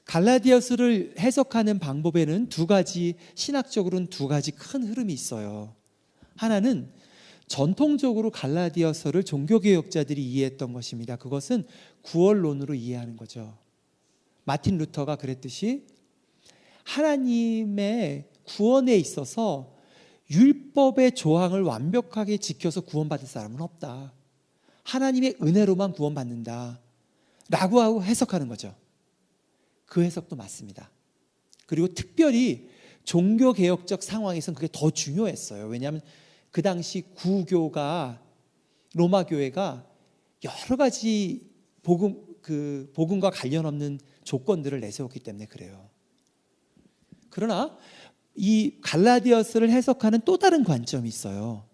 갈라디아서를 해석하는 방법에는 두 가지, 신학적으로는 두 가지 큰 흐름이 있어요. 하나는 전통적으로 갈라디아서를 종교개혁자들이 이해했던 것입니다. 그것은 구원론으로 이해하는 거죠. 마틴 루터가 그랬듯이 하나님의 구원에 있어서 율법의 조항을 완벽하게 지켜서 구원받을 사람은 없다. 하나님의 은혜로만 구원받는다 라고 하고 해석하는 거죠. 그 해석도 맞습니다. 그리고 특별히 종교개혁적 상황에서는 그게 더 중요했어요. 왜냐하면 그 당시 구교가, 로마 교회가 여러 가지 복음과 관련 없는 조건들을 내세웠기 때문에 그래요. 그러나 이 갈라디아서를 해석하는 또 다른 관점이 있어요.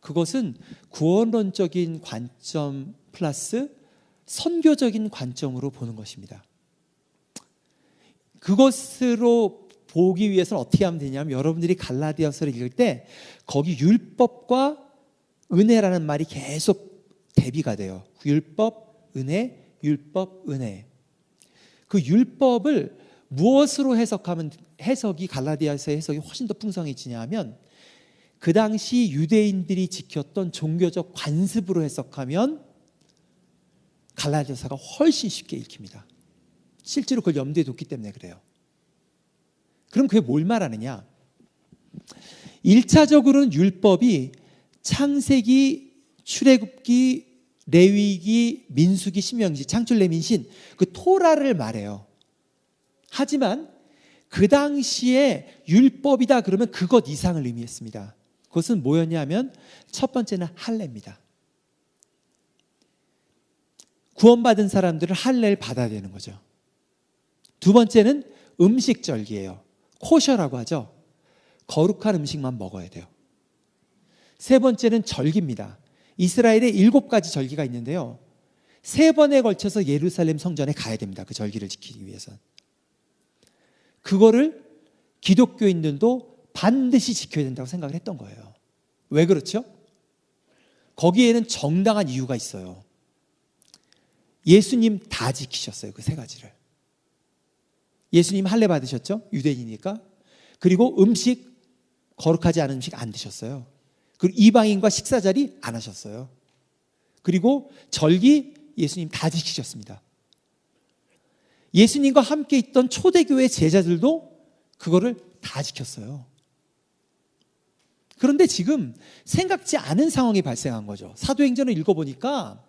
그것은 구원론적인 관점 플러스 선교적인 관점으로 보는 것입니다. 그것으로 보기 위해서는 어떻게 하면 되냐면, 여러분들이 갈라디아서를 읽을 때 거기 율법과 은혜라는 말이 계속 대비가 돼요. 율법, 은혜, 율법, 은혜. 그 율법을 무엇으로 해석하면 해석이, 갈라디아서의 해석이 훨씬 더 풍성해지냐 하면, 그 당시 유대인들이 지켰던 종교적 관습으로 해석하면 갈라디아서가 훨씬 쉽게 읽힙니다. 실제로 그걸 염두에 뒀기 때문에 그래요. 그럼 그게 뭘 말하느냐? 1차적으로는 율법이 창세기, 출애굽기, 레위기, 민수기, 신명기, 창출, 레민신, 그 토라를 말해요. 하지만 그 당시에 율법이다 그러면 그것 이상을 의미했습니다. 그것은 뭐였냐면, 첫 번째는 할례입니다. 구원받은 사람들은 할례를 받아야 되는 거죠. 두 번째는 음식절기예요. 코셔라고 하죠. 거룩한 음식만 먹어야 돼요. 세 번째는 절기입니다. 이스라엘에 7가지 절기가 있는데요, 3번에 걸쳐서 예루살렘 성전에 가야 됩니다. 그 절기를 지키기 위해서. 그거를 기독교인들도 반드시 지켜야 된다고 생각을 했던 거예요. 왜 그렇죠? 거기에는 정당한 이유가 있어요. 예수님 다 지키셨어요. 그 3가지를. 예수님 할례 받으셨죠? 유대인이니까. 그리고 음식, 거룩하지 않은 음식 안 드셨어요. 그리고 이방인과 식사 자리 안 하셨어요. 그리고 절기 예수님 다 지키셨습니다. 예수님과 함께 있던 초대교회 제자들도 그거를 다 지켰어요. 그런데 지금 생각지 않은 상황이 발생한 거죠. 사도행전을 읽어보니까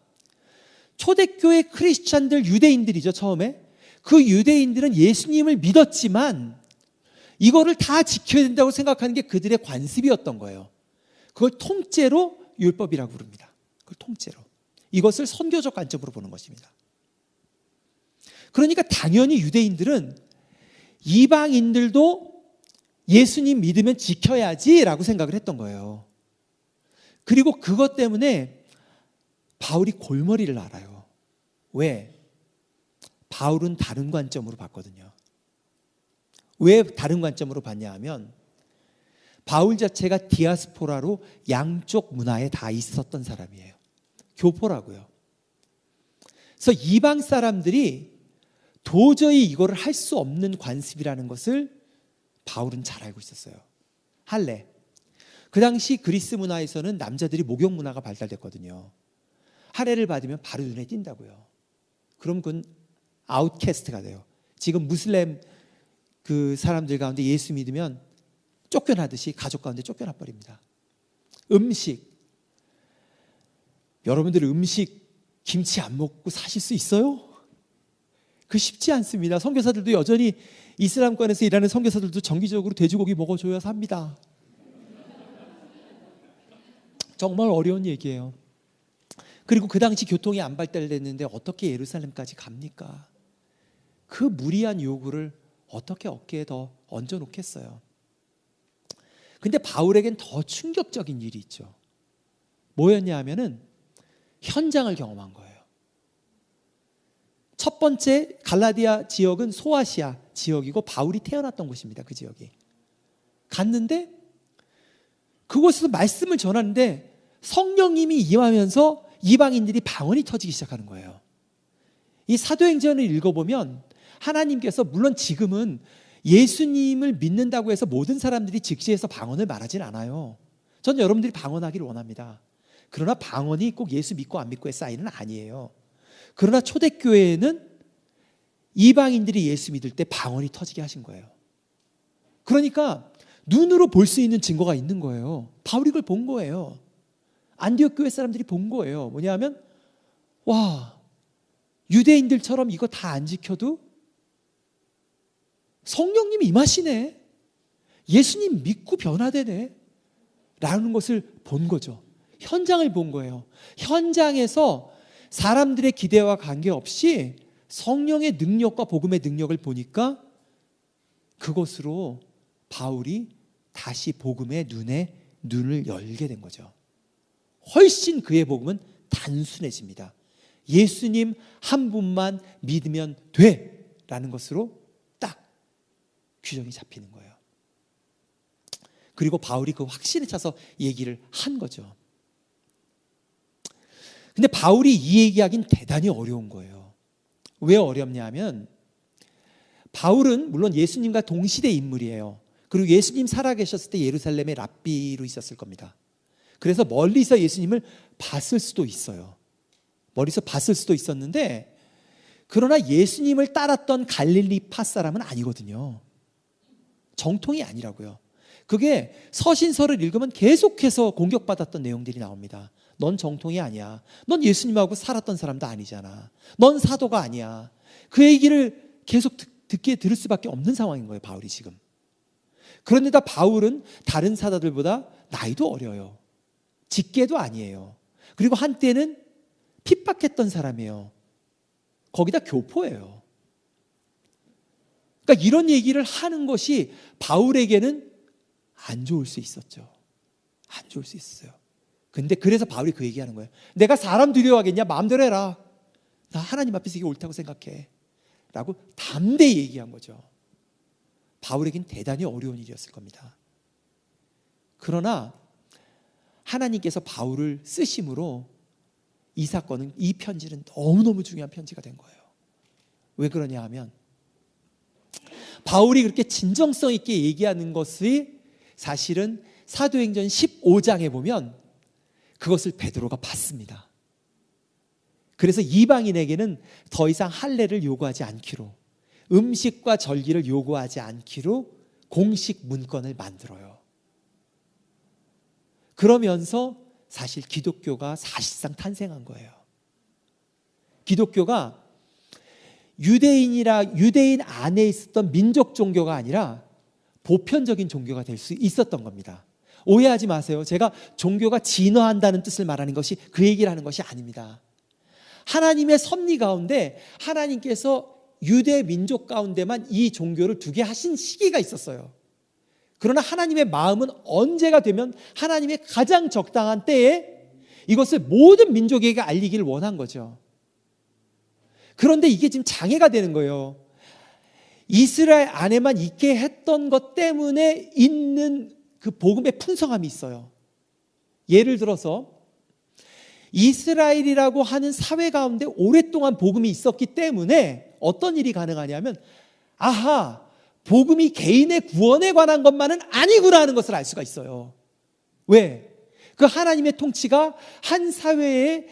초대교회 크리스찬들, 유대인들이죠. 처음에 그 유대인들은 예수님을 믿었지만 이거를 다 지켜야 된다고 생각하는 게 그들의 관습이었던 거예요. 그걸 통째로 율법이라고 부릅니다. 그걸 통째로. 이것을 선교적 관점으로 보는 것입니다. 그러니까 당연히 유대인들은 이방인들도 예수님 믿으면 지켜야지라고 생각을 했던 거예요. 그리고 그것 때문에 바울이 골머리를 앓아요. 왜? 바울은 다른 관점으로 봤거든요. 왜 다른 관점으로 봤냐 하면 바울 자체가 디아스포라로 양쪽 문화에 다 있었던 사람이에요. 교포라고요. 그래서 이방 사람들이 도저히 이거를 할 수 없는 관습이라는 것을 바울은 잘 알고 있었어요. 할례. 그 당시 그리스 문화에서는 남자들이 목욕 문화가 발달됐거든요. 할례를 받으면 바로 눈에 띈다고요. 그럼 그건 아웃캐스트가 돼요. 지금 무슬림 그 사람들 가운데 예수 믿으면 쫓겨나듯이 가족 가운데 쫓겨나 버립니다. 음식. 여러분들 음식 김치 안 먹고 사실 수 있어요? 그 쉽지 않습니다. 선교사들도 여전히 이슬람권에서 일하는 선교사들도 정기적으로 돼지고기 먹어줘야 삽니다. 정말 어려운 얘기예요. 그리고 그 당시 교통이 안 발달됐는데 어떻게 예루살렘까지 갑니까? 그 무리한 요구를 어떻게 어깨에 더 얹어놓겠어요? 근데 바울에겐 더 충격적인 일이 있죠. 뭐였냐 하면은 현장을 경험한 거예요. 첫 번째 갈라디아 지역은 소아시아 지역이고 바울이 태어났던 곳입니다. 그 지역이. 갔는데 그곳에서 말씀을 전하는데 성령님이 임하면서 이방인들이 방언이 터지기 시작하는 거예요. 이 사도행전을 읽어보면 하나님께서 물론 지금은 예수님을 믿는다고 해서 모든 사람들이 즉시해서 방언을 말하진 않아요. 저는 여러분들이 방언하기를 원합니다. 그러나 방언이 꼭 예수 믿고 안 믿고의 사인은 아니에요. 그러나 초대교회에는 이방인들이 예수 믿을 때 방언이 터지게 하신 거예요. 그러니까 눈으로 볼 수 있는 증거가 있는 거예요. 바울이 그걸 본 거예요. 안디옥 교회 사람들이 본 거예요. 뭐냐 하면 와, 유대인들처럼 이거 다 안 지켜도 성령님이 임하시네. 예수님 믿고 변화되네. 라는 것을 본 거죠. 현장을 본 거예요. 현장에서 사람들의 기대와 관계없이 성령의 능력과 복음의 능력을 보니까 그것으로 바울이 다시 복음의 눈을 열게 된 거죠. 훨씬 그의 복음은 단순해집니다. 예수님 한 분만 믿으면 돼 라는 것으로 딱 규정이 잡히는 거예요. 그리고 바울이 그 확신에 차서 얘기를 한 거죠. 근데 바울이 이 얘기하긴 대단히 어려운 거예요. 왜 어렵냐 하면 바울은 물론 예수님과 동시대 인물이에요. 그리고 예수님 살아계셨을 때 예루살렘의 랍비로 있었을 겁니다. 그래서 멀리서 예수님을 봤을 수도 있어요. 멀리서 봤을 수도 있었는데 그러나 예수님을 따랐던 갈릴리 파 사람은 아니거든요. 정통이 아니라고요. 그게 서신서를 읽으면 계속해서 공격받았던 내용들이 나옵니다. 넌 정통이 아니야. 넌 예수님하고 살았던 사람도 아니잖아. 넌 사도가 아니야. 그 얘기를 계속 들을 수밖에 없는 상황인 거예요. 바울이 지금. 그런데다 바울은 다른 사도들보다 나이도 어려요. 직계도 아니에요. 그리고 한때는 핍박했던 사람이에요. 거기다 교포예요. 그러니까 이런 얘기를 하는 것이 바울에게는 안 좋을 수 있었죠. 안 좋을 수 있었어요. 근데 그래서 바울이 그 얘기하는 거예요. 내가 사람 두려워하겠냐? 마음대로 해라. 나 하나님 앞에서 이게 옳다고 생각해. 라고 담대히 얘기한 거죠. 바울에겐 대단히 어려운 일이었을 겁니다. 그러나 하나님께서 바울을 쓰심으로 이 사건은, 이 편지는 너무너무 중요한 편지가 된 거예요. 왜 그러냐 하면 바울이 그렇게 진정성 있게 얘기하는 것이 사실은 사도행전 15장에 보면 그것을 베드로가 봤습니다. 그래서 이방인에게는 더 이상 할례를 요구하지 않기로, 음식과 절기를 요구하지 않기로 공식 문건을 만들어요. 그러면서 사실 기독교가 사실상 탄생한 거예요. 기독교가 유대인 안에 있었던 민족 종교가 아니라 보편적인 종교가 될 수 있었던 겁니다. 오해하지 마세요. 제가 종교가 진화한다는 뜻을 말하는 것이 그 얘기를 하는 것이 아닙니다. 하나님의 섭리 가운데 하나님께서 유대 민족 가운데만 이 종교를 두게 하신 시기가 있었어요. 그러나 하나님의 마음은 언제가 되면 하나님의 가장 적당한 때에 이것을 모든 민족에게 알리기를 원한 거죠. 그런데 이게 지금 장애가 되는 거예요. 이스라엘 안에만 있게 했던 것 때문에 있는 그 복음의 풍성함이 있어요. 예를 들어서 이스라엘이라고 하는 사회 가운데 오랫동안 복음이 있었기 때문에 어떤 일이 가능하냐면, 아하, 복음이 개인의 구원에 관한 것만은 아니구나 하는 것을 알 수가 있어요. 왜? 그 하나님의 통치가 한 사회의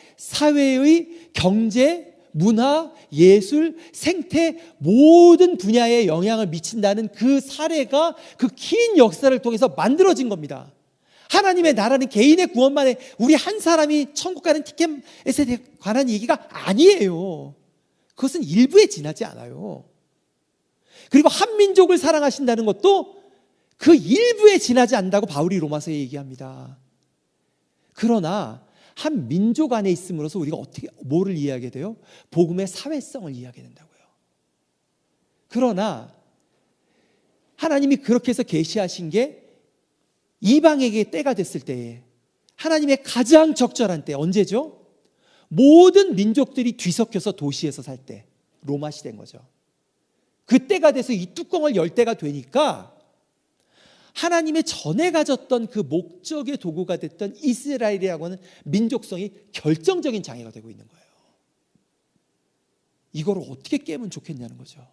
경제, 문화, 예술, 생태 모든 분야에 영향을 미친다는 그 사례가 그 긴 역사를 통해서 만들어진 겁니다. 하나님의 나라는 개인의 구원만에 우리 한 사람이 천국 가는 티켓에 관한 얘기가 아니에요. 그것은 일부에 지나지 않아요. 그리고 한 민족을 사랑하신다는 것도 그 일부에 지나지 않는다고 바울이 로마서에 얘기합니다. 그러나 한 민족 안에 있음으로써 우리가 어떻게 뭐를 이해하게 돼요? 복음의 사회성을 이해하게 된다고요. 그러나 하나님이 그렇게 해서 계시하신 게 이방에게 때가 됐을 때에, 하나님의 가장 적절한 때 언제죠? 모든 민족들이 뒤섞여서 도시에서 살 때, 로마 시대인 거죠. 그때가 돼서 이 뚜껑을 열 때가 되니까 하나님의 전에 가졌던 그 목적의 도구가 됐던 이스라엘이라고 하는 민족성이 결정적인 장애가 되고 있는 거예요. 이걸 어떻게 깨면 좋겠냐는 거죠.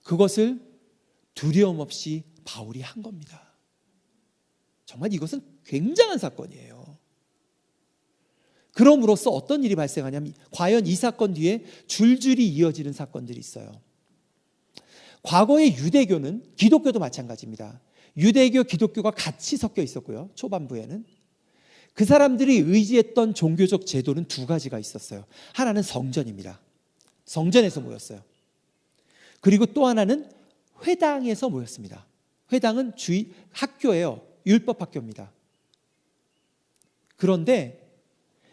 그것을 두려움 없이 바울이 한 겁니다. 정말 이것은 굉장한 사건이에요. 그럼으로써 어떤 일이 발생하냐면, 과연 이 사건 뒤에 줄줄이 이어지는 사건들이 있어요. 과거의 유대교는, 기독교도 마찬가지입니다. 유대교, 기독교가 같이 섞여 있었고요. 초반부에는 그 사람들이 의지했던 종교적 제도는 두 가지가 있었어요. 하나는 성전입니다. 성전에서 모였어요. 그리고 또 하나는 회당에서 모였습니다. 회당은 학교예요. 율법 학교입니다. 그런데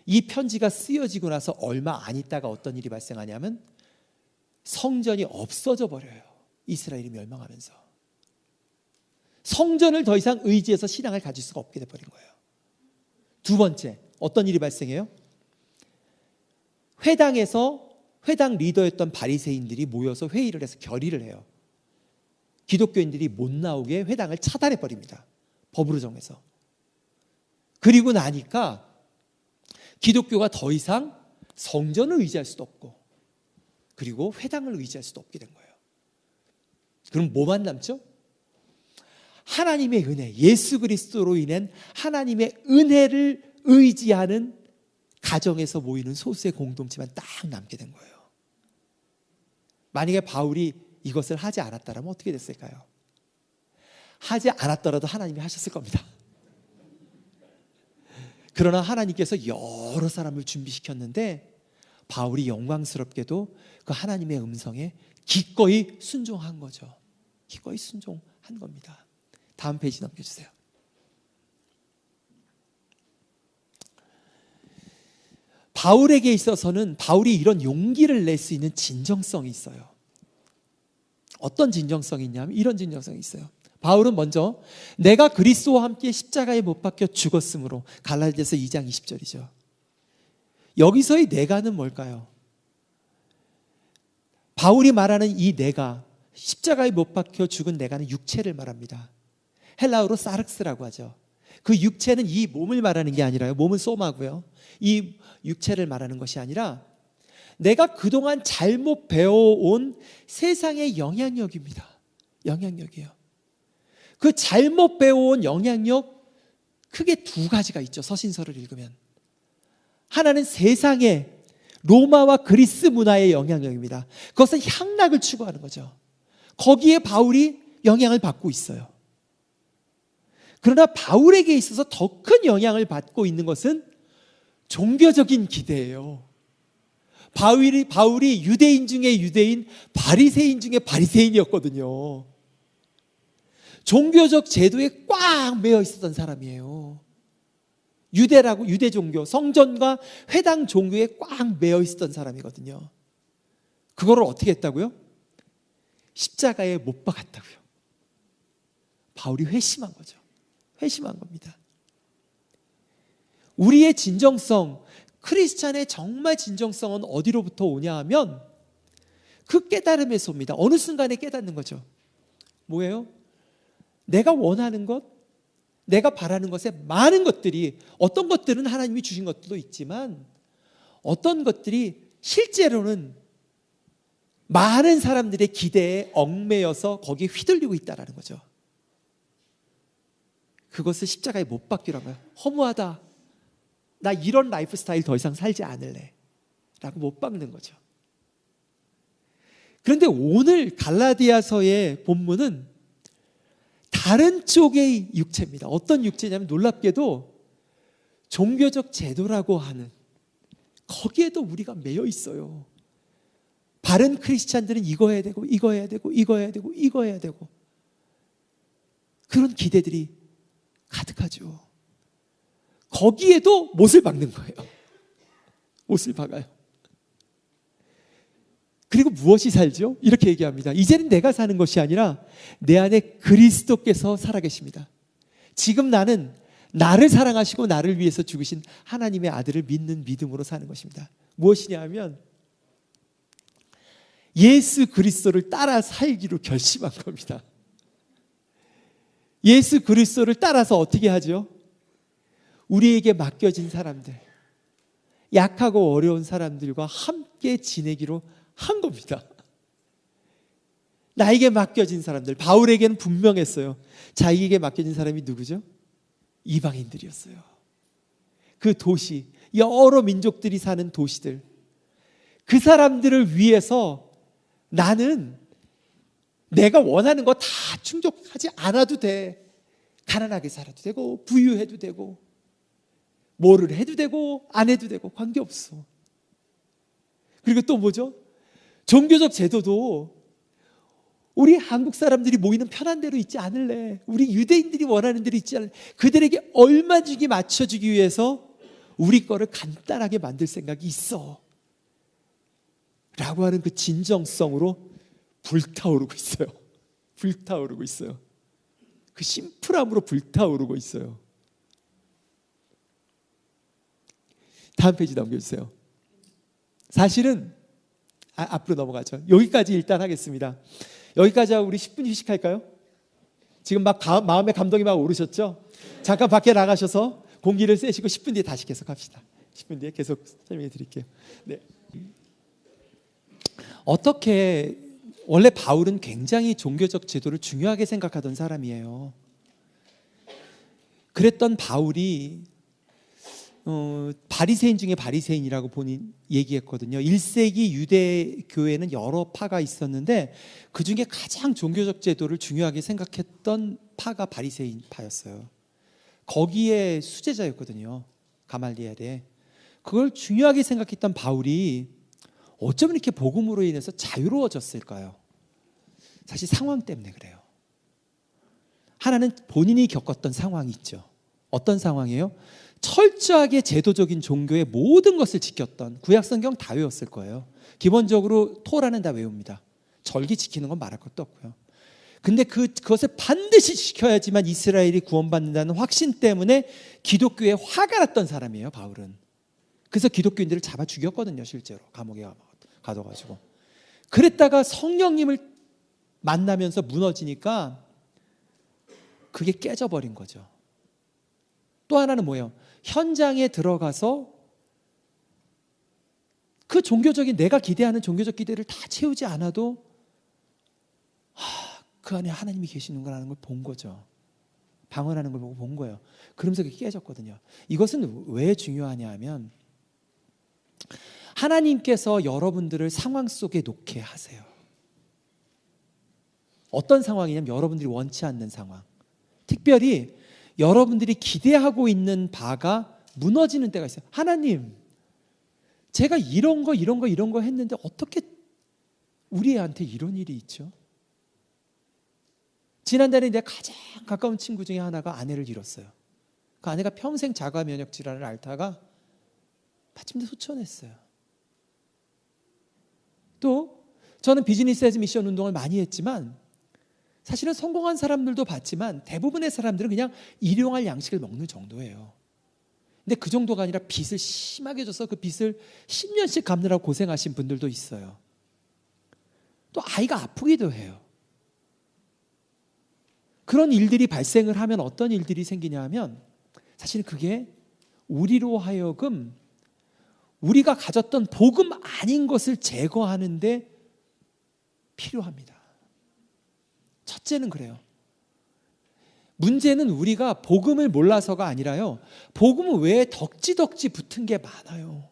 이 편지가 쓰여지고 나서 얼마 안 있다가 어떤 일이 발생하냐면 성전이 없어져 버려요. 이스라엘이 멸망하면서 성전을 더 이상 의지해서 신앙을 가질 수가 없게 돼버린 거예요. 두 번째, 어떤 일이 발생해요? 회당 리더였던 바리새인들이 모여서 회의를 해서 결의를 해요. 기독교인들이 못 나오게 회당을 차단해 버립니다. 법으로 정해서. 그리고 나니까 기독교가 더 이상 성전을 의지할 수도 없고, 그리고 회당을 의지할 수도 없게 된 거예요. 그럼 뭐만 남죠? 하나님의 은혜, 예수 그리스도로 인한 하나님의 은혜를 의지하는 가정에서 모이는 소수의 공동체만 딱 남게 된 거예요. 만약에 바울이 이것을 하지 않았다면 어떻게 됐을까요? 하지 않았더라도 하나님이 하셨을 겁니다. 그러나 하나님께서 여러 사람을 준비시켰는데 바울이 영광스럽게도 그 하나님의 음성에 기꺼이 순종한 거죠. 기꺼이 순종한 겁니다. 다음 페이지 넘겨주세요. 바울에게 있어서는 바울이 이런 용기를 낼 수 있는 진정성이 있어요. 어떤 진정성이 있냐면 이런 진정성이 있어요. 바울은 먼저 내가 그리스도와 함께 십자가에 못 박혀 죽었으므로, 갈라디아서 2장 20절이죠. 여기서의 내가는 뭘까요? 바울이 말하는 이 내가, 십자가에 못 박혀 죽은 내가는 육체를 말합니다. 헬라어로 사르스라고 하죠. 그 육체는 이 몸을 말하는 게 아니라요. 몸은 소마고요. 이 육체를 말하는 것이 아니라 내가 그동안 잘못 배워온 세상의 영향력입니다. 영향력이에요. 그 잘못 배워온 영향력 크게 두 가지가 있죠. 서신서를 읽으면. 하나는 세상의 로마와 그리스 문화의 영향력입니다. 그것은 향락을 추구하는 거죠. 거기에 바울이 영향을 받고 있어요. 그러나 바울에게 있어서 더 큰 영향을 받고 있는 것은 종교적인 기대예요. 바울이 유대인 중에 유대인, 바리새인 중에 바리새인이었거든요. 종교적 제도에 꽉 매여 있었던 사람이에요. 유대 종교, 성전과 회당 종교에 꽉 매여 있었던 사람이거든요. 그거를 어떻게 했다고요? 십자가에 못 박았다고요. 바울이 회심한 거죠. 회심한 겁니다. 우리의 진정성, 크리스찬의 정말 진정성은 어디로부터 오냐 하면 그 깨달음에서 옵니다. 어느 순간에 깨닫는 거죠. 뭐예요? 내가 원하는 것, 내가 바라는 것에 많은 것들이, 어떤 것들은 하나님이 주신 것들도 있지만 어떤 것들이 실제로는 많은 사람들의 기대에 얽매여서 거기에 휘둘리고 있다는 거죠. 그것을 십자가에 못 박기라고 해요. 허무하다. 나 이런 라이프 스타일 더 이상 살지 않을래 라고 못 박는 거죠. 그런데 오늘 갈라디아서의 본문은 다른 쪽의 육체입니다. 어떤 육체냐면 놀랍게도 종교적 제도라고 하는, 거기에도 우리가 매여 있어요. 바른 크리스찬들은 이거 해야 되고 이거 해야 되고 이거 해야 되고 이거 해야 되고, 그런 기대들이 가득하죠. 거기에도 못을 박는 거예요. 못을 박아요. 그리고 무엇이 살죠? 이렇게 얘기합니다. 이제는 내가 사는 것이 아니라 내 안에 그리스도께서 살아계십니다. 지금 나는 나를 사랑하시고 나를 위해서 죽으신 하나님의 아들을 믿는 믿음으로 사는 것입니다. 무엇이냐 하면 예수 그리스도를 따라 살기로 결심한 겁니다. 예수 그리스도를 따라서 어떻게 하죠? 우리에게 맡겨진 사람들, 약하고 어려운 사람들과 함께 지내기로 한 겁니다. 나에게 맡겨진 사람들, 바울에게는 분명했어요. 자기에게 맡겨진 사람이 누구죠? 이방인들이었어요. 그 도시, 여러 민족들이 사는 도시들, 그 사람들을 위해서 나는 내가 원하는 거 다 충족하지 않아도 돼. 가난하게 살아도 되고 부유해도 되고 뭐를 해도 되고 안 해도 되고 관계없어. 그리고 또 뭐죠? 종교적 제도도 우리 한국 사람들이 모이는 편한 대로 있지 않을래. 우리 유대인들이 원하는 대로 있지 않을래. 그들에게 얼마주기 맞춰주기 위해서 우리 거를 간단하게 만들 생각이 있어 라고 하는 그 진정성으로 불타오르고 있어요. 불타오르고 있어요. 그 심플함으로 불타오르고 있어요. 다음 페이지 넘겨주세요. 사실은 앞으로 넘어가죠. 여기까지 일단 하겠습니다. 여기까지 하고 우리 10분 휴식할까요? 지금 막 마음에 감동이 막 오르셨죠? 잠깐 밖에 나가셔서 공기를 쐬시고 10분 뒤에 다시 계속합시다. 10분 뒤에 계속 설명해 드릴게요. 네. 어떻게, 원래 바울은 굉장히 종교적 제도를 중요하게 생각하던 사람이에요. 그랬던 바울이 바리새인 중에 바리새인이라고 본인 얘기했거든요. 1세기 유대 교회는 여러 파가 있었는데 그 중에 가장 종교적 제도를 중요하게 생각했던 파가 바리새인 파였어요. 거기에 수제자였거든요. 가말리엘에. 그걸 중요하게 생각했던 바울이 어쩌면 이렇게 복음으로 인해서 자유로워졌을까요? 사실 상황 때문에 그래요. 하나는 본인이 겪었던 상황이 있죠. 어떤 상황이에요? 철저하게 제도적인 종교의 모든 것을 지켰던, 구약성경 다 외웠을 거예요. 기본적으로 토라는 다 외웁니다. 절기 지키는 건 말할 것도 없고요. 근데 그것을 반드시 지켜야지만 이스라엘이 구원받는다는 확신 때문에 기독교에 화가 났던 사람이에요, 바울은. 그래서 기독교인들을 잡아 죽였거든요, 실제로. 감옥에 가둬가지고. 그랬다가 성령님을 만나면서 무너지니까 그게 깨져버린 거죠. 또 하나는 뭐예요? 현장에 들어가서 그 종교적인, 내가 기대하는 종교적 기대를 다 채우지 않아도 그 안에 하나님이 계시는구나라는 걸 본 거죠. 방언하는 걸 보고 본 거예요. 그러면서 그게 깨졌거든요. 이것은 왜 중요하냐 하면 하나님께서 여러분들을 상황 속에 놓게 하세요. 어떤 상황이냐면 여러분들이 원치 않는 상황. 특별히 여러분들이 기대하고 있는 바가 무너지는 때가 있어요. 하나님, 제가 이런 거 했는데 어떻게 우리 애한테 이런 일이 있죠? 지난달에 내 가장 가까운 친구 중에 하나가 아내를 잃었어요. 그 아내가 평생 자가 면역 질환을 앓다가 마침내 소천했어요. 또 저는 비즈니스 애즈 미션 운동을 많이 했지만 사실은 성공한 사람들도 봤지만 대부분의 사람들은 그냥 일용할 양식을 먹는 정도예요. 근데 그 정도가 아니라 빚을 심하게 져서 그 빚을 10년씩 갚느라고 고생하신 분들도 있어요. 또 아이가 아프기도 해요. 그런 일들이 발생을 하면 어떤 일들이 생기냐 하면 사실은 그게 우리로 하여금 우리가 가졌던 복음 아닌 것을 제거하는데 필요합니다. 첫째는 그래요. 문제는 우리가 복음을 몰라서가 아니라요, 복음 외에 덕지덕지 붙은 게 많아요.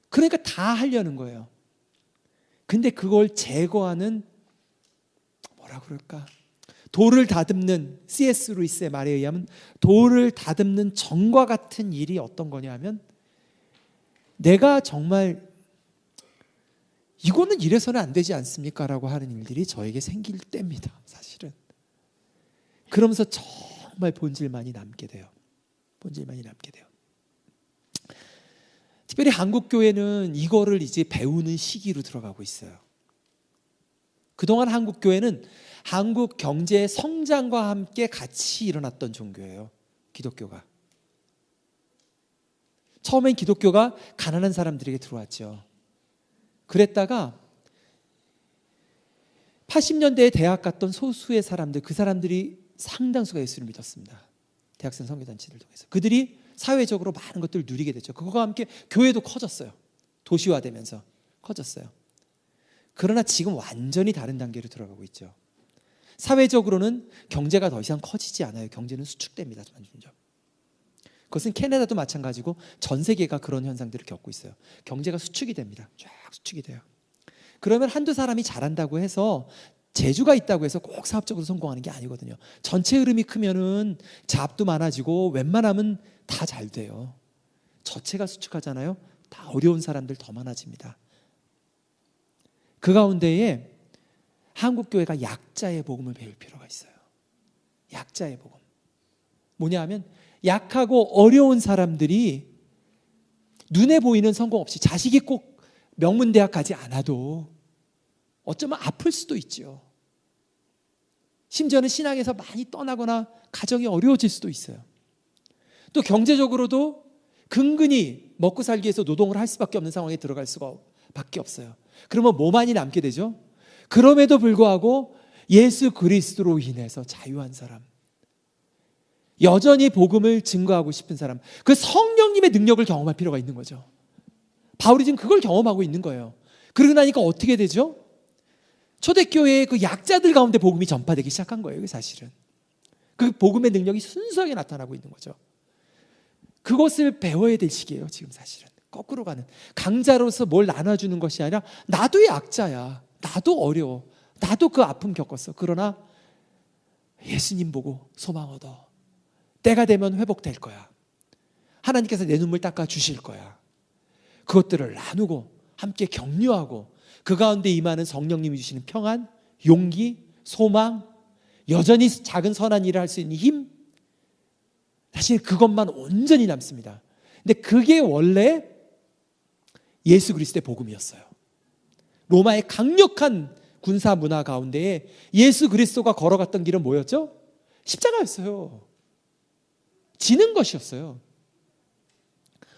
그러니까 다 하려는 거예요. 근데 그걸 제거하는, 뭐라 그럴까, 돌을 다듬는, C.S. 루이스의 말에 의하면 돌을 다듬는 정과 같은 일이 어떤 거냐 하면, 내가 정말 이거는 이래서는 안 되지 않습니까? 라고 하는 일들이 저에게 생길 때입니다. 사실은. 그러면서 정말 본질만이 남게 돼요. 본질만이 남게 돼요. 특별히 한국 교회는 이거를 이제 배우는 시기로 들어가고 있어요. 그동안 한국 교회는 한국 경제의 성장과 함께 같이 일어났던 종교예요. 기독교가. 처음엔 기독교가 가난한 사람들에게 들어왔죠. 그랬다가 80년대에 대학 갔던 소수의 사람들, 그 사람들이 상당수가 예수를 믿었습니다. 대학생 선교단체를 통해서. 그들이 사회적으로 많은 것들을 누리게 됐죠. 그거와 함께 교회도 커졌어요. 도시화되면서 커졌어요. 그러나 지금 완전히 다른 단계로 들어가고 있죠. 사회적으로는 경제가 더 이상 커지지 않아요. 경제는 수축됩니다. 점점. 그것은 캐나다도 마찬가지고 전 세계가 그런 현상들을 겪고 있어요. 경제가 수축이 됩니다. 쫙 수축이 돼요. 그러면 한두 사람이 잘한다고 해서, 재주가 있다고 해서 꼭 사업적으로 성공하는 게 아니거든요. 전체 흐름이 크면은 잡도 많아지고 웬만하면 다 잘 돼요. 저체가 수축하잖아요. 다 어려운 사람들 더 많아집니다. 그 가운데에 한국 교회가 약자의 복음을 배울 필요가 있어요. 약자의 복음. 뭐냐 하면 약하고 어려운 사람들이 눈에 보이는 성공 없이, 자식이 꼭 명문대학 가지 않아도 어쩌면 아플 수도 있죠. 심지어는 신앙에서 많이 떠나거나 가정이 어려워질 수도 있어요. 또 경제적으로도 근근히 먹고 살기 위해서 노동을 할 수밖에 없는 상황에 들어갈 수가 밖에 없어요. 그러면 뭐만이 남게 되죠? 그럼에도 불구하고 예수 그리스도로 인해서 자유한 사람, 여전히 복음을 증거하고 싶은 사람, 그 성령님의 능력을 경험할 필요가 있는 거죠. 바울이 지금 그걸 경험하고 있는 거예요. 그러고 나니까 어떻게 되죠? 초대교회의 그 약자들 가운데 복음이 전파되기 시작한 거예요. 사실은 그 복음의 능력이 순수하게 나타나고 있는 거죠. 그것을 배워야 될 시기예요. 지금 사실은 거꾸로 가는, 강자로서 뭘 나눠주는 것이 아니라 나도 약자야, 나도 어려워, 나도 그 아픔 겪었어. 그러나 예수님 보고 소망 얻어. 때가 되면 회복될 거야. 하나님께서 내 눈물 닦아 주실 거야. 그것들을 나누고 함께 격려하고 그 가운데 임하는 성령님이 주시는 평안, 용기, 소망, 여전히 작은 선한 일을 할 수 있는 힘, 사실 그것만 온전히 남습니다. 근데 그게 원래 예수 그리스도의 복음이었어요. 로마의 강력한 군사 문화 가운데에 예수 그리스도가 걸어갔던 길은 뭐였죠? 십자가였어요. 지는 것이었어요.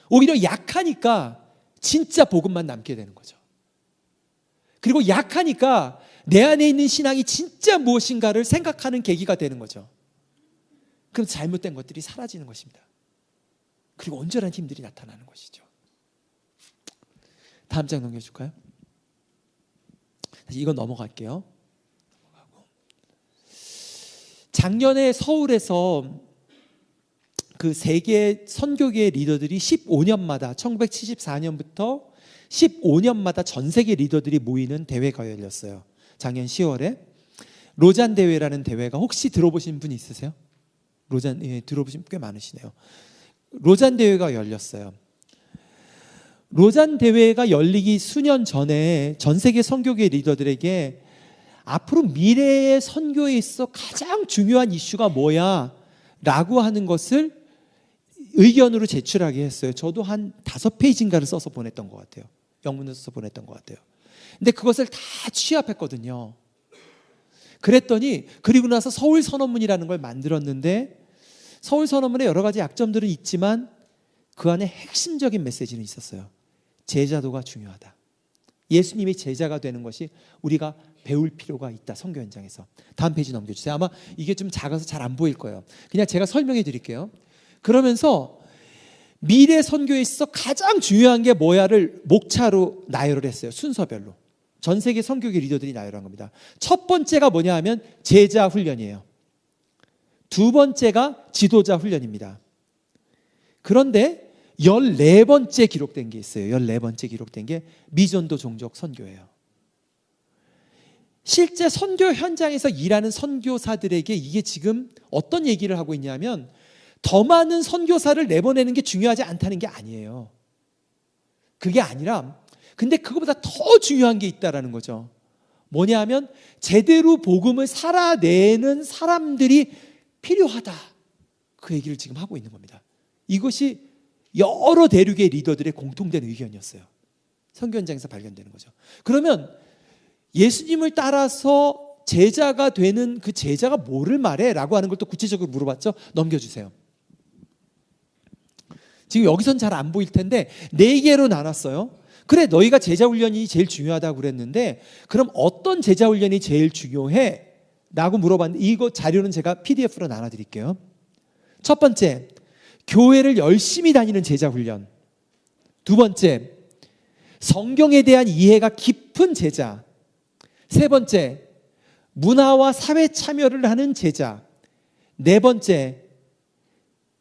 오히려 약하니까 진짜 복음만 남게 되는 거죠. 그리고 약하니까 내 안에 있는 신앙이 진짜 무엇인가를 생각하는 계기가 되는 거죠. 그럼 잘못된 것들이 사라지는 것입니다. 그리고 온전한 힘들이 나타나는 것이죠. 다음 장 넘겨줄까요? 다시 이건 넘어갈게요. 작년에 서울에서 그 세계 선교계의 리더들이 15년마다 1974년부터 15년마다 전 세계 리더들이 모이는 대회가 열렸어요. 작년 10월에 로잔 대회라는 대회가, 혹시 들어보신 분 있으세요? 로잔, 예, 들어보신 분 꽤 많으시네요. 로잔 대회가 열렸어요. 로잔 대회가 열리기 수년 전에 전 세계 선교계 리더들에게 앞으로 미래의 선교에 있어 가장 중요한 이슈가 뭐야? 라고 하는 것을 의견으로 제출하게 했어요. 저도 한 5페이지인가를 써서 보냈던 것 같아요. 영문을 써서 보냈던 것 같아요. 근데 그것을 다 취합했거든요. 그랬더니 그리고 나서 서울선언문이라는 걸 만들었는데 서울선언문에 여러 가지 약점들은 있지만 그 안에 핵심적인 메시지는 있었어요. 제자도가 중요하다. 예수님이 제자가 되는 것이 우리가 배울 필요가 있다. 선교 현장에서. 다음 페이지 넘겨주세요. 아마 이게 좀 작아서 잘 안 보일 거예요. 그냥 제가 설명해 드릴게요. 그러면서 미래 선교에 있어 가장 중요한 게 뭐야를 목차로 나열을 했어요. 순서별로. 전 세계 선교계 리더들이 나열한 겁니다. 첫 번째가 뭐냐 하면 제자 훈련이에요. 두 번째가 지도자 훈련입니다. 그런데 14번째 기록된 게 있어요. 14번째 기록된 게 미전도 종족 선교예요. 실제 선교 현장에서 일하는 선교사들에게 이게 지금 어떤 얘기를 하고 있냐면 더 많은 선교사를 내보내는 게 중요하지 않다는 게 아니에요. 그게 아니라 근데 그거보다 더 중요한 게 있다라는 거죠. 뭐냐 하면 제대로 복음을 살아내는 사람들이 필요하다. 그 얘기를 지금 하고 있는 겁니다. 이것이 여러 대륙의 리더들의 공통된 의견이었어요. 선교 현장에서 발견되는 거죠. 그러면 예수님을 따라서 제자가 되는 그 제자가 뭐를 말해? 라고 하는 걸 또 구체적으로 물어봤죠. 넘겨주세요. 지금 여기선 잘 안 보일 텐데 4개로 나눴어요. 그래, 너희가 제자 훈련이 제일 중요하다고 그랬는데 그럼 어떤 제자 훈련이 제일 중요해? 라고 물어봤는데 이거 자료는 제가 PDF로 나눠드릴게요. 첫 번째, 교회를 열심히 다니는 제자 훈련. 두 번째, 성경에 대한 이해가 깊은 제자. 세 번째, 문화와 사회 참여를 하는 제자. 네 번째,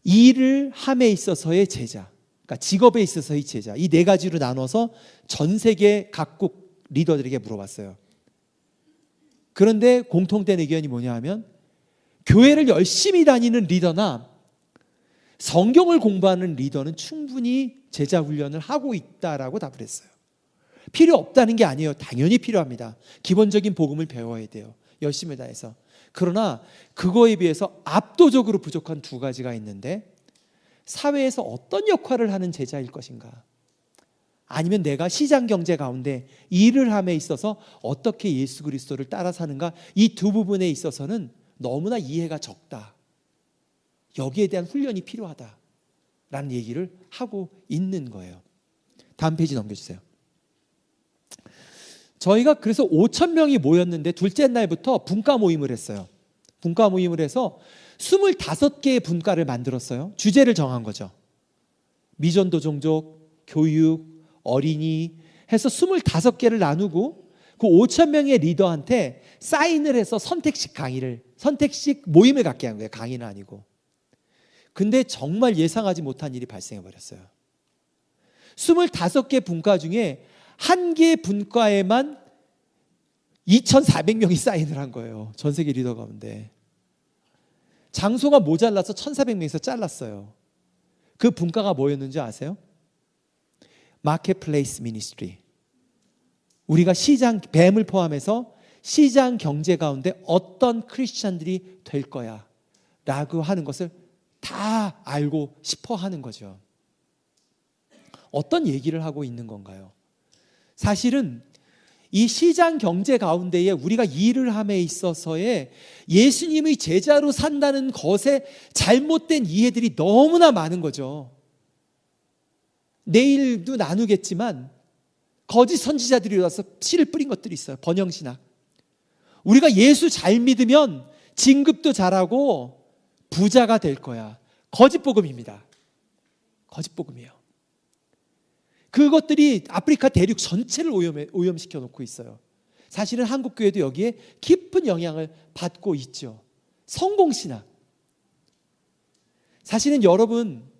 일을 함에 있어서의 제자. 그러니까 직업에 있어서의 제자. 이 4가지로 나눠서 전 세계 각국 리더들에게 물어봤어요. 그런데 공통된 의견이 뭐냐 하면 교회를 열심히 다니는 리더나 성경을 공부하는 리더는 충분히 제자 훈련을 하고 있다라고 답을 했어요. 필요 없다는 게 아니에요. 당연히 필요합니다. 기본적인 복음을 배워야 돼요. 열심히 다해서. 그러나 그거에 비해서 압도적으로 부족한 2가지가 있는데 사회에서 어떤 역할을 하는 제자일 것인가? 아니면 내가 시장 경제 가운데 일을 함에 있어서 어떻게 예수 그리스도를 따라 사는가? 이 두 부분에 있어서는 너무나 이해가 적다. 여기에 대한 훈련이 필요하다라는 얘기를 하고 있는 거예요. 다음 페이지 넘겨주세요. 저희가 그래서 5,000명이 모였는데 둘째 날부터 분과 모임을 했어요. 분과 모임을 해서 25개의 분과를 만들었어요. 주제를 정한 거죠. 미전도 종족, 교육, 어린이 해서 25개를 나누고 그 5,000명의 리더한테 사인을 해서 선택식 모임을 갖게 한 거예요. 강의는 아니고. 근데 정말 예상하지 못한 일이 발생해 버렸어요. 25개 분과 중에 한 개 분과에만 2,400명이 사인을 한 거예요. 전 세계 리더 가운데. 장소가 모자라서 1,400명에서 잘랐어요. 그 분과가 뭐였는지 아세요? 마켓플레이스 미니스트리. 우리가 시장, 뱀을 포함해서 시장 경제 가운데 어떤 크리스찬들이 될 거야 라고 하는 것을 다 알고 싶어 하는 거죠. 어떤 얘기를 하고 있는 건가요? 사실은 이 시장 경제 가운데에 우리가 일을 함에 있어서의 예수님의 제자로 산다는 것에 잘못된 이해들이 너무나 많은 거죠. 내일도 나누겠지만 거짓 선지자들이 와서 씨를 뿌린 것들이 있어요. 번영신학. 우리가 예수 잘 믿으면 진급도 잘하고 부자가 될 거야. 거짓 복음입니다. 거짓 복음이에요. 그것들이 아프리카 대륙 전체를 오염시켜 놓고 있어요. 사실은 한국교회도 여기에 깊은 영향을 받고 있죠. 성공신학. 사실은 여러분,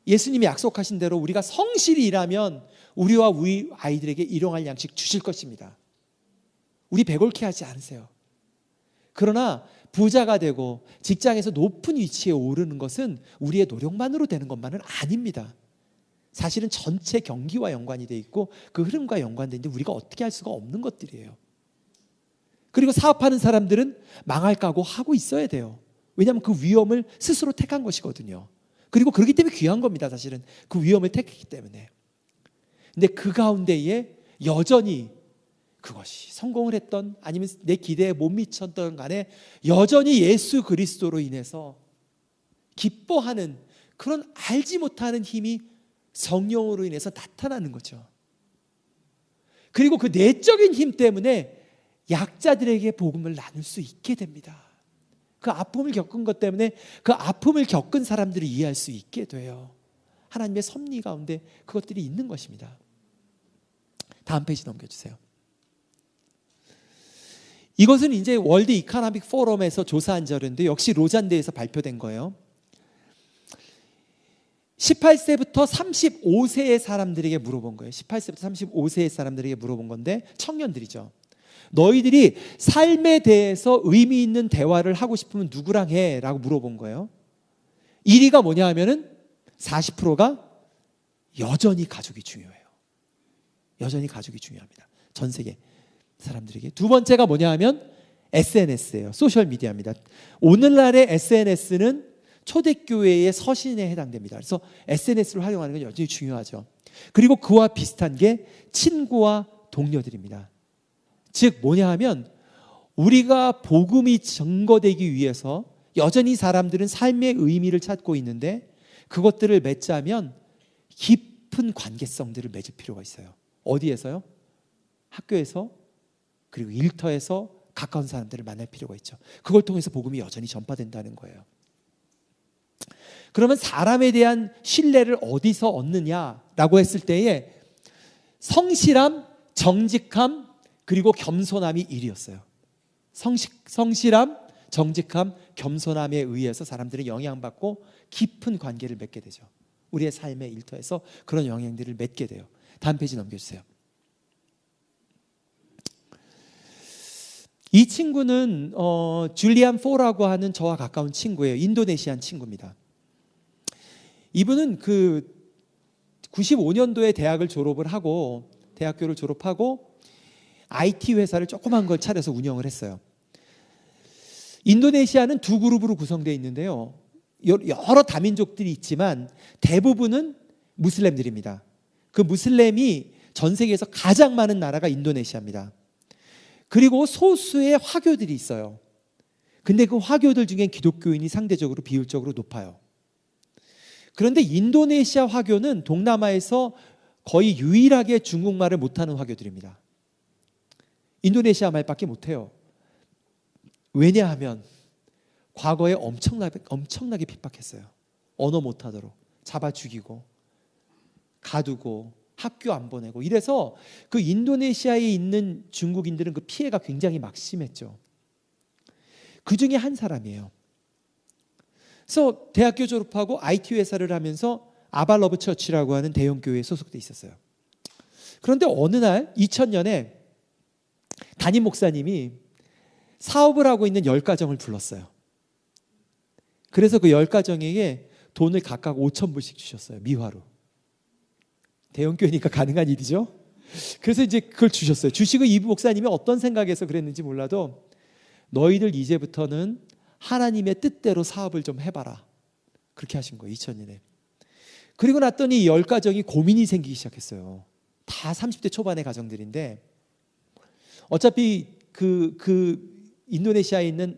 예수님이 약속하신 대로 우리가 성실히 일하면 우리와 우리 아이들에게 일용할 양식 주실 것입니다. 우리 배골케 하지 않으세요. 그러나 부자가 되고 직장에서 높은 위치에 오르는 것은 우리의 노력만으로 되는 것만은 아닙니다. 사실은 전체 경기와 연관이 돼 있고 그 흐름과 연관되는데 우리가 어떻게 할 수가 없는 것들이에요. 그리고 사업하는 사람들은 망할 각오하고 있어야 돼요. 왜냐하면 그 위험을 스스로 택한 것이거든요. 그리고 그렇기 때문에 귀한 겁니다. 사실은 그 위험을 택했기 때문에. 근데 그 가운데에 여전히 그것이 성공을 했던 아니면 내 기대에 못 미쳤던 간에 여전히 예수 그리스도로 인해서 기뻐하는 그런 알지 못하는 힘이 성령으로 인해서 나타나는 거죠. 그리고 그 내적인 힘 때문에 약자들에게 복음을 나눌 수 있게 됩니다. 그 아픔을 겪은 것 때문에 그 아픔을 겪은 사람들을 이해할 수 있게 돼요. 하나님의 섭리 가운데 그것들이 있는 것입니다. 다음 페이지 넘겨주세요. 이것은 이제 월드 이코노믹 포럼에서 조사한 자료인데 역시 로잔대에서 발표된 거예요. 18세부터 35세의 사람들에게 물어본 거예요. 18세부터 35세의 사람들에게 물어본 건데 청년들이죠. 너희들이 삶에 대해서 의미 있는 대화를 하고 싶으면 누구랑 해? 라고 물어본 거예요. 1위가 뭐냐 하면은 40%가 여전히 가족이 중요해요. 여전히 가족이 중요합니다. 전 세계 사람들에게. 두 번째가 뭐냐 하면 SNS예요. 소셜미디어입니다. 오늘날의 SNS는 초대교회의 서신에 해당됩니다. 그래서 SNS를 활용하는 건 여전히 중요하죠. 그리고 그와 비슷한 게 친구와 동료들입니다. 즉 뭐냐 하면 우리가 복음이 증거되기 위해서 여전히 사람들은 삶의 의미를 찾고 있는데 그것들을 맺자면 깊은 관계성들을 맺을 필요가 있어요. 어디에서요? 학교에서 그리고 일터에서 가까운 사람들을 만날 필요가 있죠. 그걸 통해서 복음이 여전히 전파된다는 거예요. 그러면 사람에 대한 신뢰를 어디서 얻느냐라고 했을 때에 성실함, 정직함, 그리고 겸손함이 1위였어요. 성실함, 정직함, 겸손함에 의해서 사람들은 영향받고 깊은 관계를 맺게 되죠. 우리의 삶의 일터에서 그런 영향들을 맺게 돼요. 다음 페이지 넘겨주세요. 이 친구는 줄리안 포라고 하는 저와 가까운 친구예요. 인도네시안 친구입니다. 이분은 그 95년도에 대학교를 졸업하고 IT 회사를 조그만 걸 차려서 운영을 했어요. 인도네시아는 두 그룹으로 구성되어 있는데요. 여러 다민족들이 있지만 대부분은 무슬림들입니다. 그 무슬림이 전 세계에서 가장 많은 나라가 인도네시아입니다. 그리고 소수의 화교들이 있어요. 근데 그 화교들 중엔 기독교인이 상대적으로 비율적으로 높아요. 그런데 인도네시아 화교는 동남아에서 거의 유일하게 중국말을 못하는 화교들입니다. 인도네시아 말밖에 못해요. 왜냐하면 과거에 엄청나게 핍박했어요. 언어 못하도록 잡아 죽이고 가두고 학교 안 보내고 이래서 그 인도네시아에 있는 중국인들은 그 피해가 굉장히 막심했죠. 그 중에 한 사람이에요. 그래서 대학교 졸업하고 IT 회사를 하면서 아발러브 처치라고 하는 대형 교회에 소속돼 있었어요. 그런데 어느 날 2000년에 담임 목사님이 사업을 하고 있는 10가정을 불렀어요. 그래서 그 10가정에게 돈을 각각 5,000불씩 주셨어요. 미화로. 대형 교회니까 가능한 일이죠. 그래서 이제 그걸 주셨어요. 주시고 이 목사님이 어떤 생각에서 그랬는지 몰라도 너희들 이제부터는 하나님의 뜻대로 사업을 좀 해봐라. 그렇게 하신 거예요. 2000년에. 그리고 났더니 10가정이 고민이 생기기 시작했어요. 다 30대 초반의 가정들인데 어차피 그 인도네시아에 있는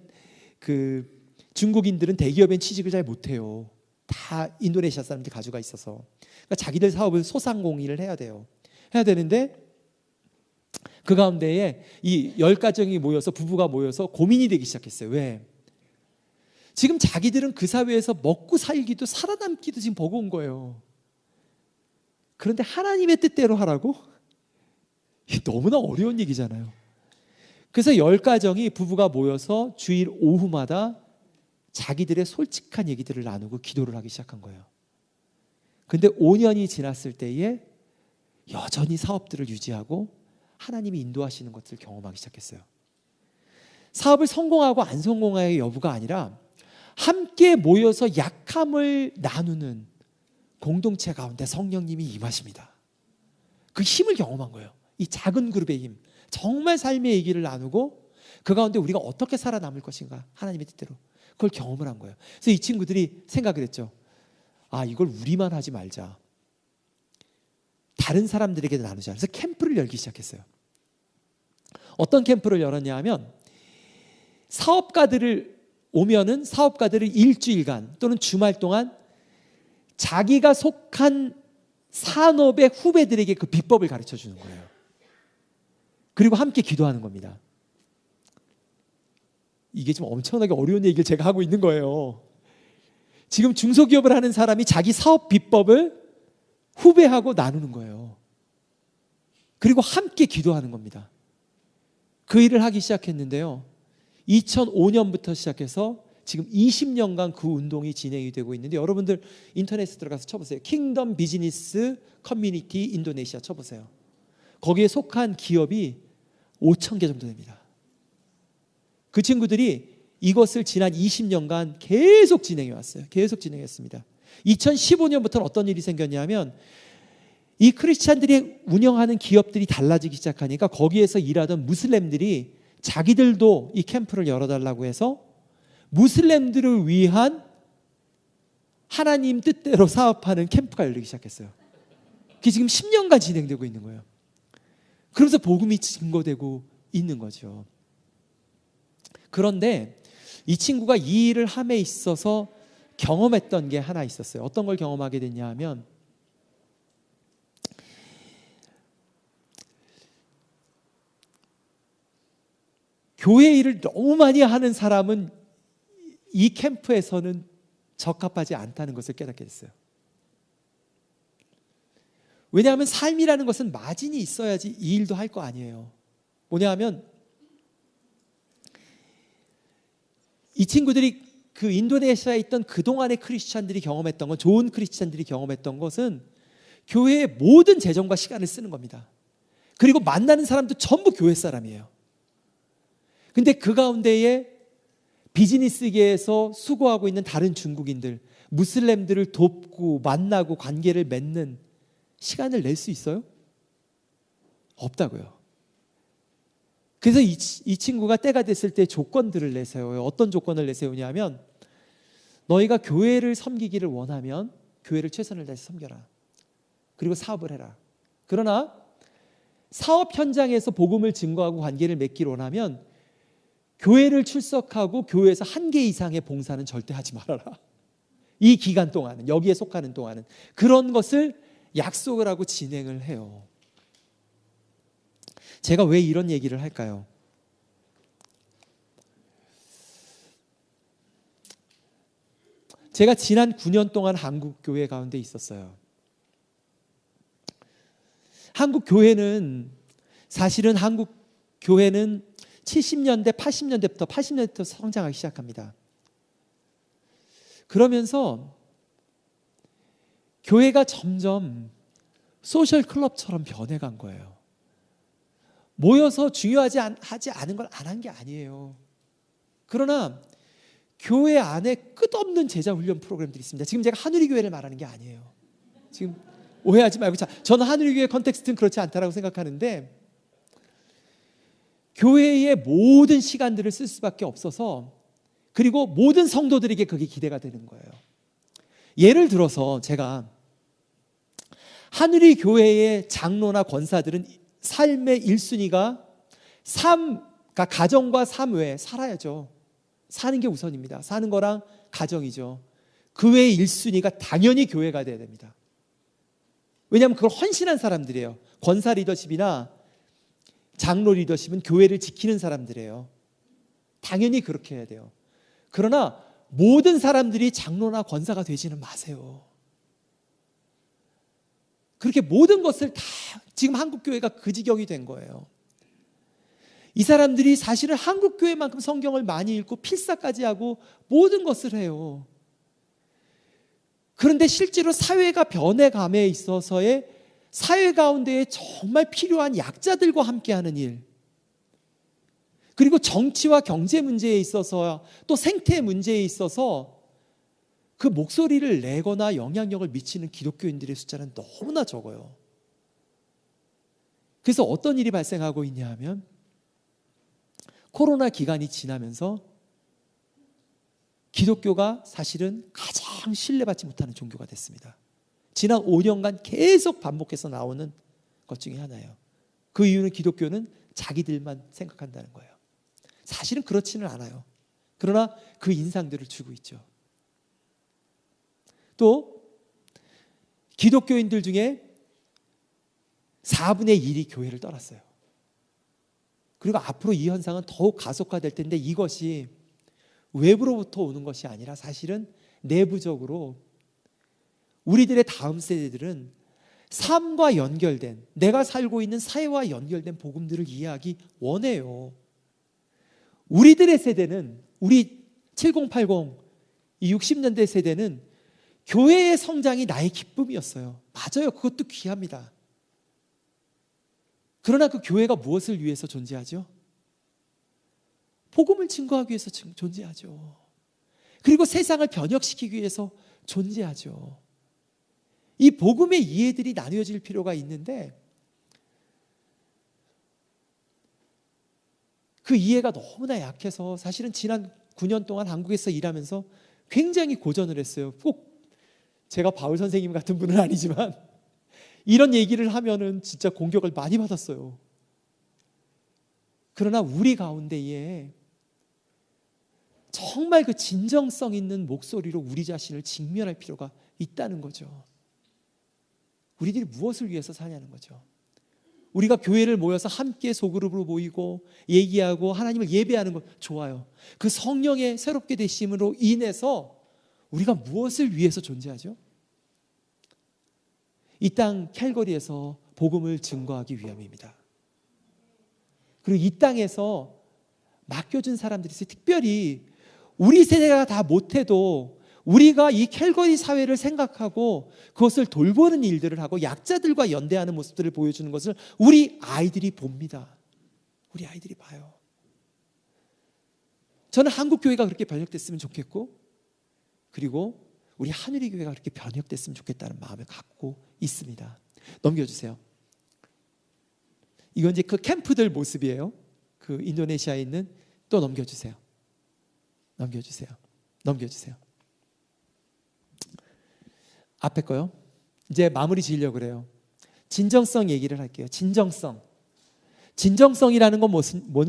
그 중국인들은 대기업엔 취직을 잘 못해요. 다 인도네시아 사람들이 가져가 있어서. 그러니까 자기들 사업을 소상공인을 해야 돼요. 해야 되는데 그 가운데에 이 10가정이 모여서 부부가 모여서 고민이 되기 시작했어요. 왜? 지금 자기들은 그 사회에서 먹고 살기도 살아남기도 지금 버거운 거예요. 그런데 하나님의 뜻대로 하라고? 이게 너무나 어려운 얘기잖아요. 그래서 10가정이 부부가 모여서 주일 오후마다 자기들의 솔직한 얘기들을 나누고 기도를 하기 시작한 거예요. 근데 5년이 지났을 때에 여전히 사업들을 유지하고 하나님이 인도하시는 것들을 경험하기 시작했어요. 사업을 성공하고 안 성공하의 여부가 아니라 함께 모여서 약함을 나누는 공동체 가운데 성령님이 임하십니다. 그 힘을 경험한 거예요. 이 작은 그룹의 힘. 정말 삶의 얘기를 나누고 그 가운데 우리가 어떻게 살아남을 것인가, 하나님의 뜻대로 그걸 경험을 한 거예요. 그래서 이 친구들이 생각을 했죠. 아, 이걸 우리만 하지 말자. 다른 사람들에게도 나누자. 그래서 캠프를 열기 시작했어요. 어떤 캠프를 열었냐 하면, 사업가들을 오면은 사업가들을 일주일간 또는 주말 동안 자기가 속한 산업의 후배들에게 그 비법을 가르쳐 주는 거예요. 그리고 함께 기도하는 겁니다. 이게 좀 엄청나게 어려운 얘기를 제가 하고 있는 거예요. 지금 중소기업을 하는 사람이 자기 사업 비법을 후배하고 나누는 거예요. 그리고 함께 기도하는 겁니다. 그 일을 하기 시작했는데요. 2005년부터 시작해서 지금 20년간 그 운동이 진행이 되고 있는데, 여러분들 인터넷에 들어가서 쳐보세요. 킹덤 비즈니스 커뮤니티 인도네시아 쳐보세요. 거기에 속한 기업이 5,000개 정도 됩니다. 그 친구들이 이것을 지난 20년간 계속 진행해 왔어요. 계속 진행했습니다. 2015년부터는 어떤 일이 생겼냐면, 이 크리스찬들이 운영하는 기업들이 달라지기 시작하니까 거기에서 일하던 무슬림들이 자기들도 이 캠프를 열어달라고 해서 무슬림들을 위한 하나님 뜻대로 사업하는 캠프가 열리기 시작했어요. 그게 지금 10년간 진행되고 있는 거예요. 그러면서 복음이 증거되고 있는 거죠. 그런데 이 친구가 이 일을 함에 있어서 경험했던 게 하나 있었어요. 어떤 걸 경험하게 됐냐 하면, 교회 일을 너무 많이 하는 사람은 이 캠프에서는 적합하지 않다는 것을 깨닫게 됐어요. 왜냐하면 삶이라는 것은 마진이 있어야지 이 일도 할 거 아니에요. 뭐냐 하면, 이 친구들이 그 인도네시아에 있던 그동안의 크리스찬들이 경험했던 건, 좋은 크리스찬들이 경험했던 것은 교회의 모든 재정과 시간을 쓰는 겁니다. 그리고 만나는 사람도 전부 교회 사람이에요. 근데 그 가운데에 비즈니스계에서 수고하고 있는 다른 중국인들, 무슬림들을 돕고 만나고 관계를 맺는 시간을 낼 수 있어요? 없다고요. 그래서 이 친구가 때가 됐을 때 조건들을 내세워요. 어떤 조건을 내세우냐면, 너희가 교회를 섬기기를 원하면 교회를 최선을 다해서 섬겨라. 그리고 사업을 해라. 그러나 사업 현장에서 복음을 증거하고 관계를 맺기를 원하면 교회를 출석하고 교회에서 1개 이상의 봉사는 절대 하지 말아라. 이 기간 동안은, 여기에 속하는 동안은 그런 것을 약속을 하고 진행을 해요. 제가 왜 이런 얘기를 할까요? 제가 지난 9년 동안 한국 교회 가운데 있었어요. 한국 교회는, 사실은 한국 교회는 70년대, 80년대부터 성장하기 시작합니다. 그러면서 교회가 점점 소셜 클럽처럼 변해간 거예요. 모여서 중요하지 않은 걸 안 한 게 아니에요. 그러나 교회 안에 끝없는 제자 훈련 프로그램들이 있습니다. 지금 제가 한우리 교회를 말하는 게 아니에요. 지금 오해하지 말고, 저는 한우리 교회 컨텍스트는 그렇지 않다라고 생각하는데, 교회의 모든 시간들을 쓸 수밖에 없어서, 그리고 모든 성도들에게 그게 기대가 되는 거예요. 예를 들어서 제가 한우리 교회의 장로나 권사들은 삶의 1순위가 그러니까 가정과 삶 외에 살아야죠. 사는 게 우선입니다. 사는 거랑 가정이죠. 그 외의 1순위가 당연히 교회가 돼야 됩니다. 왜냐하면 그걸 헌신한 사람들이에요. 권사 리더십이나 장로 리더십은 교회를 지키는 사람들이에요. 당연히 그렇게 해야 돼요. 그러나 모든 사람들이 장로나 권사가 되지는 마세요. 그렇게 모든 것을 다, 지금 한국교회가 그 지경이 된 거예요. 이 사람들이 사실은 한국교회만큼 성경을 많이 읽고 필사까지 하고 모든 것을 해요. 그런데 실제로 사회가 변해감에 있어서의 사회 가운데에 정말 필요한 약자들과 함께하는 일, 그리고 정치와 경제 문제에 있어서, 또 생태 문제에 있어서 그 목소리를 내거나 영향력을 미치는 기독교인들의 숫자는 너무나 적어요. 그래서 어떤 일이 발생하고 있냐 하면 코로나 기간이 지나면서 기독교가 사실은 가장 신뢰받지 못하는 종교가 됐습니다. 지난 5년간 계속 반복해서 나오는 것 중에 하나예요. 그 이유는 기독교는 자기들만 생각한다는 거예요. 사실은 그렇지는 않아요. 그러나 그 인상들을 주고 있죠. 또 기독교인들 중에 4분의 1이 교회를 떠났어요. 그리고 앞으로 이 현상은 더욱 가속화될 텐데 이것이 외부로부터 오는 것이 아니라 사실은 내부적으로 우리들의 다음 세대들은 삶과 연결된, 내가 살고 있는 사회와 연결된 복음들을 이해하기 원해요. 우리들의 세대는, 우리 7080, 이 60년대 세대는 교회의 성장이 나의 기쁨이었어요. 맞아요. 그것도 귀합니다. 그러나 그 교회가 무엇을 위해서 존재하죠? 복음을 증거하기 위해서 존재하죠. 그리고 세상을 변혁시키기 위해서 존재하죠. 이 복음의 이해들이 나뉘어질 필요가 있는데 그 이해가 너무나 약해서 사실은 지난 9년 동안 한국에서 일하면서 굉장히 고전을 했어요. 꼭 제가 바울 선생님 같은 분은 아니지만 이런 얘기를 하면은 진짜 공격을 많이 받았어요. 그러나 우리 가운데에 정말 그 진정성 있는 목소리로 우리 자신을 직면할 필요가 있다는 거죠. 우리들이 무엇을 위해서 사냐는 거죠. 우리가 교회를 모여서 함께 소그룹으로 모이고 얘기하고 하나님을 예배하는 것 좋아요. 그 성령의 새롭게 되심으로 인해서 우리가 무엇을 위해서 존재하죠? 이 땅 캘거리에서 복음을 증거하기 위함입니다. 그리고 이 땅에서 맡겨준 사람들이 있어요. 특별히 우리 세대가 다 못해도 우리가 이 캘거리 사회를 생각하고 그것을 돌보는 일들을 하고 약자들과 연대하는 모습들을 보여주는 것을 우리 아이들이 봅니다. 우리 아이들이 봐요. 저는 한국 교회가 그렇게 변혁됐으면 좋겠고, 그리고 우리 하늘의 교회가 그렇게 변혁됐으면 좋겠다는 마음을 갖고 있습니다. 넘겨주세요. 이건 이제 그 캠프들 모습이에요. 그 인도네시아에 있는, 또 넘겨주세요. 넘겨주세요. 앞에 거요. 이제 마무리 지으려고 그래요. 진정성 얘기를 할게요. 진정성이라는 건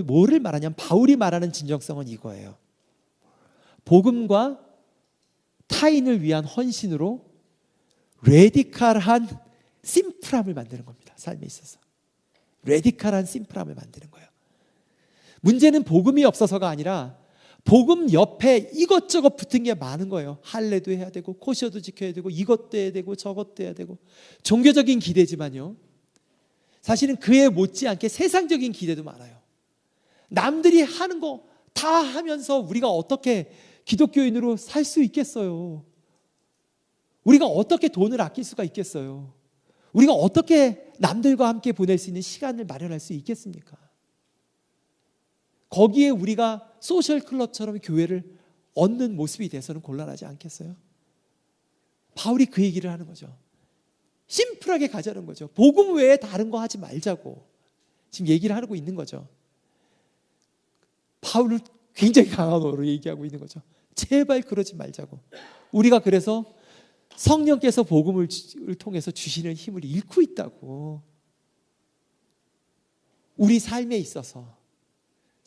뭐를 말하냐면 바울이 말하는 진정성은 이거예요. 복음과 타인을 위한 헌신으로 레디컬한 심플함을 만드는 겁니다. 삶에 있어서 레디컬한 심플함을 만드는 거예요. 문제는 복음이 없어서가 아니라 복음 옆에 이것저것 붙은 게 많은 거예요. 할례도 해야 되고 코셔도 지켜야 되고 이것도 해야 되고 저것도 해야 되고 종교적인 기대지만요, 사실은 그에 못지않게 세상적인 기대도 많아요. 남들이 하는 거 다 하면서 우리가 어떻게 기독교인으로 살 수 있겠어요? 우리가 어떻게 돈을 아낄 수가 있겠어요? 우리가 어떻게 남들과 함께 보낼 수 있는 시간을 마련할 수 있겠습니까? 거기에 우리가 소셜 클럽처럼 교회를 얻는 모습이 돼서는 곤란하지 않겠어요? 바울이 그 얘기를 하는 거죠. 심플하게 가자는 거죠. 복음 외에 다른 거 하지 말자고 지금 얘기를 하고 있는 거죠. 바울은 굉장히 강한 어로 얘기하고 있는 거죠. 제발 그러지 말자고. 우리가 그래서 성령께서 복음을 통해서 주시는 힘을 잃고 있다고. 우리 삶에 있어서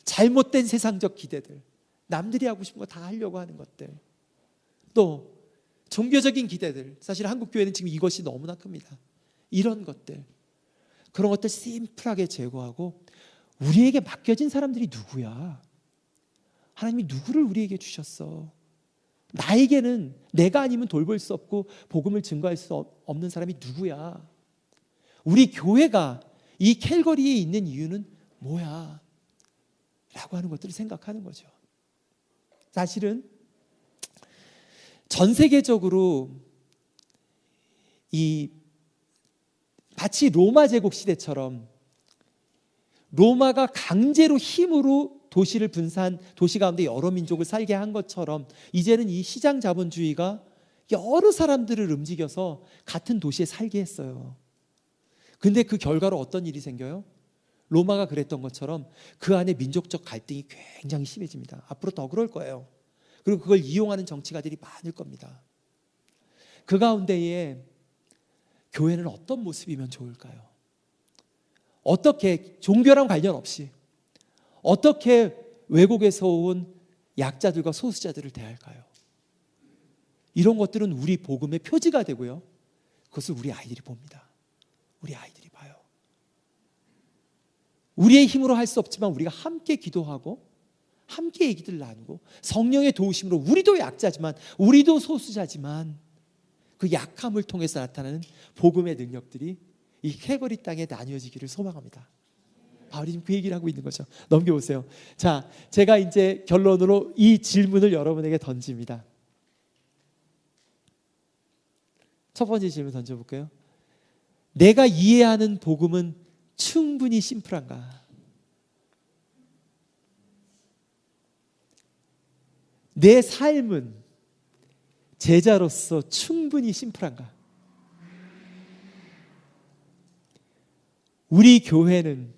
잘못된 세상적 기대들, 남들이 하고 싶은 거 다 하려고 하는 것들, 또 종교적인 기대들, 사실 한국 교회는 지금 이것이 너무나 큽니다. 이런 것들, 그런 것들 심플하게 제거하고 우리에게 맡겨진 사람들이 누구야? 하나님이 누구를 우리에게 주셨어? 나에게는 내가 아니면 돌볼 수 없고 복음을 증거할 수 없는 사람이 누구야? 우리 교회가 이 캘거리에 있는 이유는 뭐야? 라고 하는 것들을 생각하는 거죠. 사실은 전 세계적으로 이 마치 로마 제국 시대처럼 로마가 강제로 힘으로 도시를 분산, 도시 가운데 여러 민족을 살게 한 것처럼 이제는 이 시장 자본주의가 여러 사람들을 움직여서 같은 도시에 살게 했어요. 근데 그 결과로 어떤 일이 생겨요? 로마가 그랬던 것처럼 그 안에 민족적 갈등이 굉장히 심해집니다. 앞으로 더 그럴 거예요. 그리고 그걸 이용하는 정치가들이 많을 겁니다. 그 가운데에 교회는 어떤 모습이면 좋을까요? 어떻게, 종교랑 관련 없이 어떻게 외국에서 온 약자들과 소수자들을 대할까요? 이런 것들은 우리 복음의 표지가 되고요. 그것을 우리 아이들이 봅니다. 우리 아이들이 봐요. 우리의 힘으로 할 수 없지만 우리가 함께 기도하고 함께 얘기들 나누고 성령의 도우심으로 우리도 약자지만 우리도 소수자지만 그 약함을 통해서 나타나는 복음의 능력들이 이 calvary 땅에 나뉘어지기를 소망합니다. 바울이 지금 그 얘기를 하고 있는 거죠. 넘겨보세요. 자, 제가 이제 결론으로 이 질문을 여러분에게 던집니다. 첫 번째 질문 던져볼까요? 내가 이해하는 복음은 충분히 심플한가? 내 삶은 제자로서 충분히 심플한가? 우리 교회는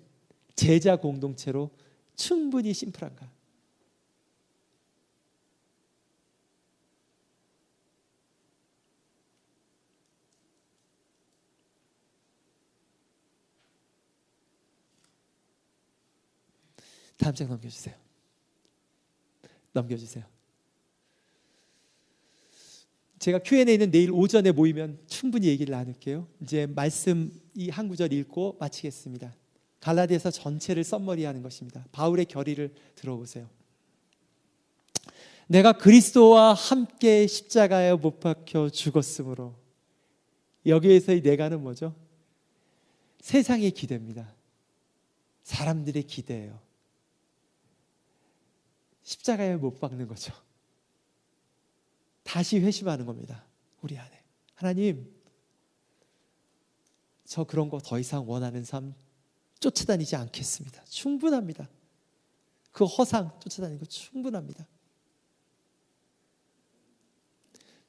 제자 공동체로 충분히 심플한가? 다음 장 넘겨주세요. 넘겨주세요. 제가 Q&A는 내일 오전에 모이면 충분히 얘기를 나눌게요. 이제 말씀 이 한 구절 읽고 마치겠습니다. 갈라디아서 전체를 썸머리하는 것입니다. 바울의 결의를 들어보세요. 내가 그리스도와 함께 십자가에 못 박혀 죽었으므로, 여기에서의 내가는 뭐죠? 세상의 기대입니다. 사람들의 기대예요. 십자가에 못 박는 거죠. 다시 회심하는 겁니다. 우리 안에. 하나님, 저 그런 거 더 이상 원하는 삶 쫓아다니지 않겠습니다. 충분합니다. 그 허상 쫓아다니는 거 충분합니다.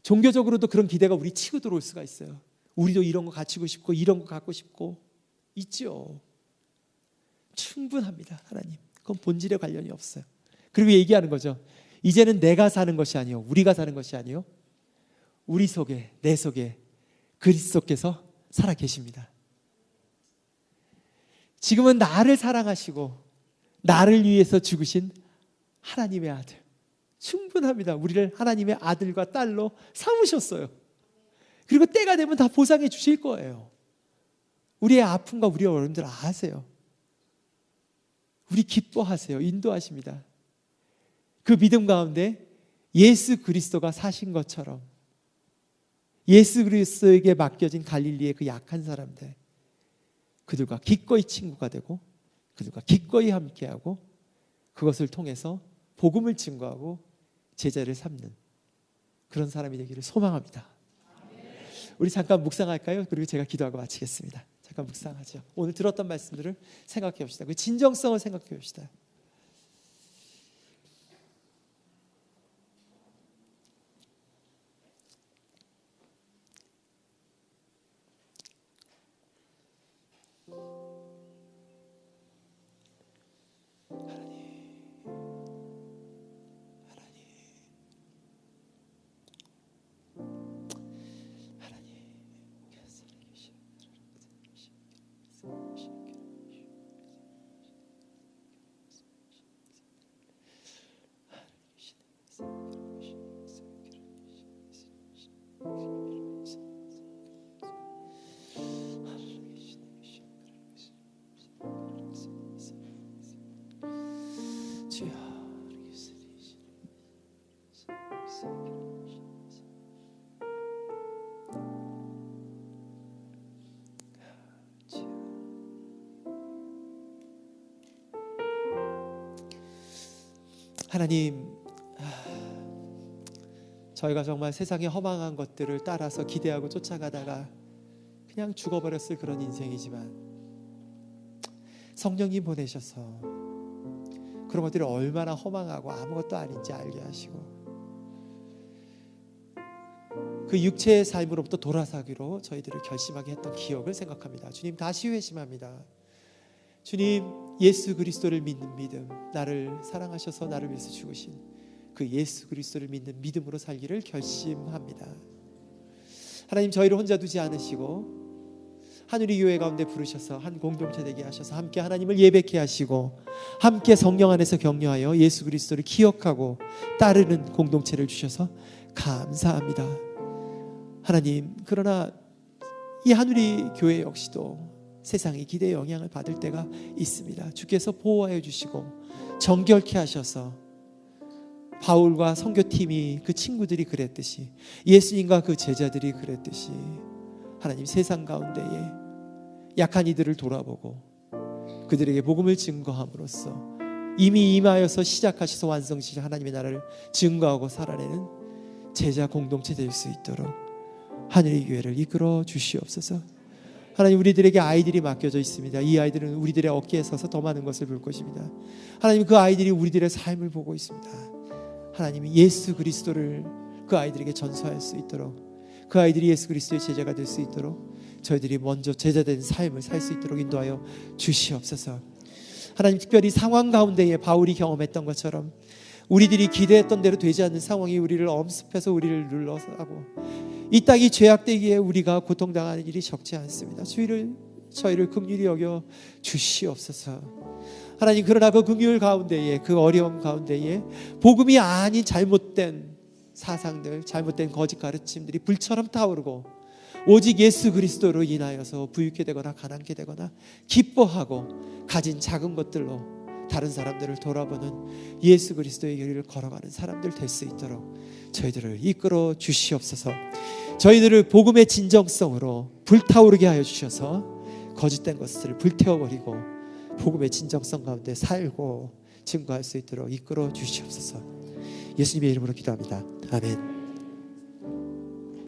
종교적으로도 그런 기대가 우리 치고 들어올 수가 있어요. 우리도 이런 거 갖추고 싶고 이런 거 갖고 싶고 있죠. 충분합니다. 하나님, 그건 본질에 관련이 없어요. 그리고 얘기하는 거죠. 이제는 내가 사는 것이 아니요, 우리가 사는 것이 아니요, 우리 속에, 내 속에 그리스도께서 살아 계십니다. 지금은 나를 사랑하시고 나를 위해서 죽으신 하나님의 아들, 충분합니다. 우리를 하나님의 아들과 딸로 삼으셨어요. 그리고 때가 되면 다 보상해 주실 거예요. 우리의 아픔과 우리의 어려움들 아세요. 우리 기뻐하세요. 인도하십니다. 그 믿음 가운데 예수 그리스도가 사신 것처럼 예수 그리스도에게 맡겨진 갈릴리의 그 약한 사람들, 그들과 기꺼이 친구가 되고 그들과 기꺼이 함께하고 그것을 통해서 복음을 증거하고 제자를 삼는 그런 사람이 되기를 소망합니다. 우리 잠깐 묵상할까요? 그리고 제가 기도하고 마치겠습니다. 잠깐 묵상하죠. 오늘 들었던 말씀들을 생각해 봅시다. 그 진정성을 생각해 봅시다. 하나님, 저희가 정말 세상의 허망한 것들을 따라서 기대하고 쫓아가다가 그냥 죽어버렸을 그런 인생이지만 성령님 보내셔서 그런 것들이 얼마나 허망하고 아무것도 아닌지 알게 하시고 그 육체의 삶으로부터 돌아서기로 저희들을 결심하게 했던 기억을 생각합니다. 주님, 다시 회심합니다. 주님, 예수 그리스도를 믿는 믿음, 나를 사랑하셔서 나를 위해서 죽으신 그 예수 그리스도를 믿는 믿음으로 살기를 결심합니다. 하나님, 저희를 혼자 두지 않으시고 하늘의 교회 가운데 부르셔서 한 공동체 되게 하셔서 함께 하나님을 예배케 하시고 함께 성령 안에서 격려하여 예수 그리스도를 기억하고 따르는 공동체를 주셔서 감사합니다. 하나님, 그러나 이 하늘의 교회 역시도 세상의 기대에 영향을 받을 때가 있습니다. 주께서 보호하여 주시고 정결케 하셔서 바울과 선교팀이 그 친구들이 그랬듯이 예수님과 그 제자들이 그랬듯이 하나님, 세상 가운데에 약한 이들을 돌아보고 그들에게 복음을 증거함으로써 이미 임하여서 시작하셔서 완성시킨 하나님의 나라를 증거하고 살아내는 제자 공동체 될 수 있도록 하늘의 교회를 이끌어 주시옵소서. 하나님, 우리들에게 아이들이 맡겨져 있습니다. 이 아이들은 우리들의 어깨에 서서 더 많은 것을 볼 것입니다. 하나님, 그 아이들이 우리들의 삶을 보고 있습니다. 하나님이 예수 그리스도를 그 아이들에게 전수할 수 있도록, 그 아이들이 예수 그리스도의 제자가 될 수 있도록 저희들이 먼저 제자된 삶을 살 수 있도록 인도하여 주시옵소서. 하나님, 특별히 상황 가운데에 바울이 경험했던 것처럼 우리들이 기대했던 대로 되지 않는 상황이 우리를 엄습해서 우리를 눌러서 하고 이 땅이 죄악되기에 우리가 고통당하는 일이 적지 않습니다. 저희를 긍휼히 여겨 주시옵소서. 하나님, 그러나 그 긍휼 가운데에, 그 어려움 가운데에 복음이 아닌 잘못된 사상들, 잘못된 거짓 가르침들이 불처럼 타오르고 오직 예수 그리스도로 인하여서 부유케 되거나 가난케 되거나 기뻐하고 가진 작은 것들로 다른 사람들을 돌아보는 예수 그리스도의 길을 걸어가는 사람들 될 수 있도록 저희들을 이끌어 주시옵소서. 저희들을 복음의 진정성으로 불타오르게 하여 주셔서 거짓된 것을 불태워버리고 복음의 진정성 가운데 살고 증거할 수 있도록 이끌어 주시옵소서. 예수님의 이름으로 기도합니다. 아멘.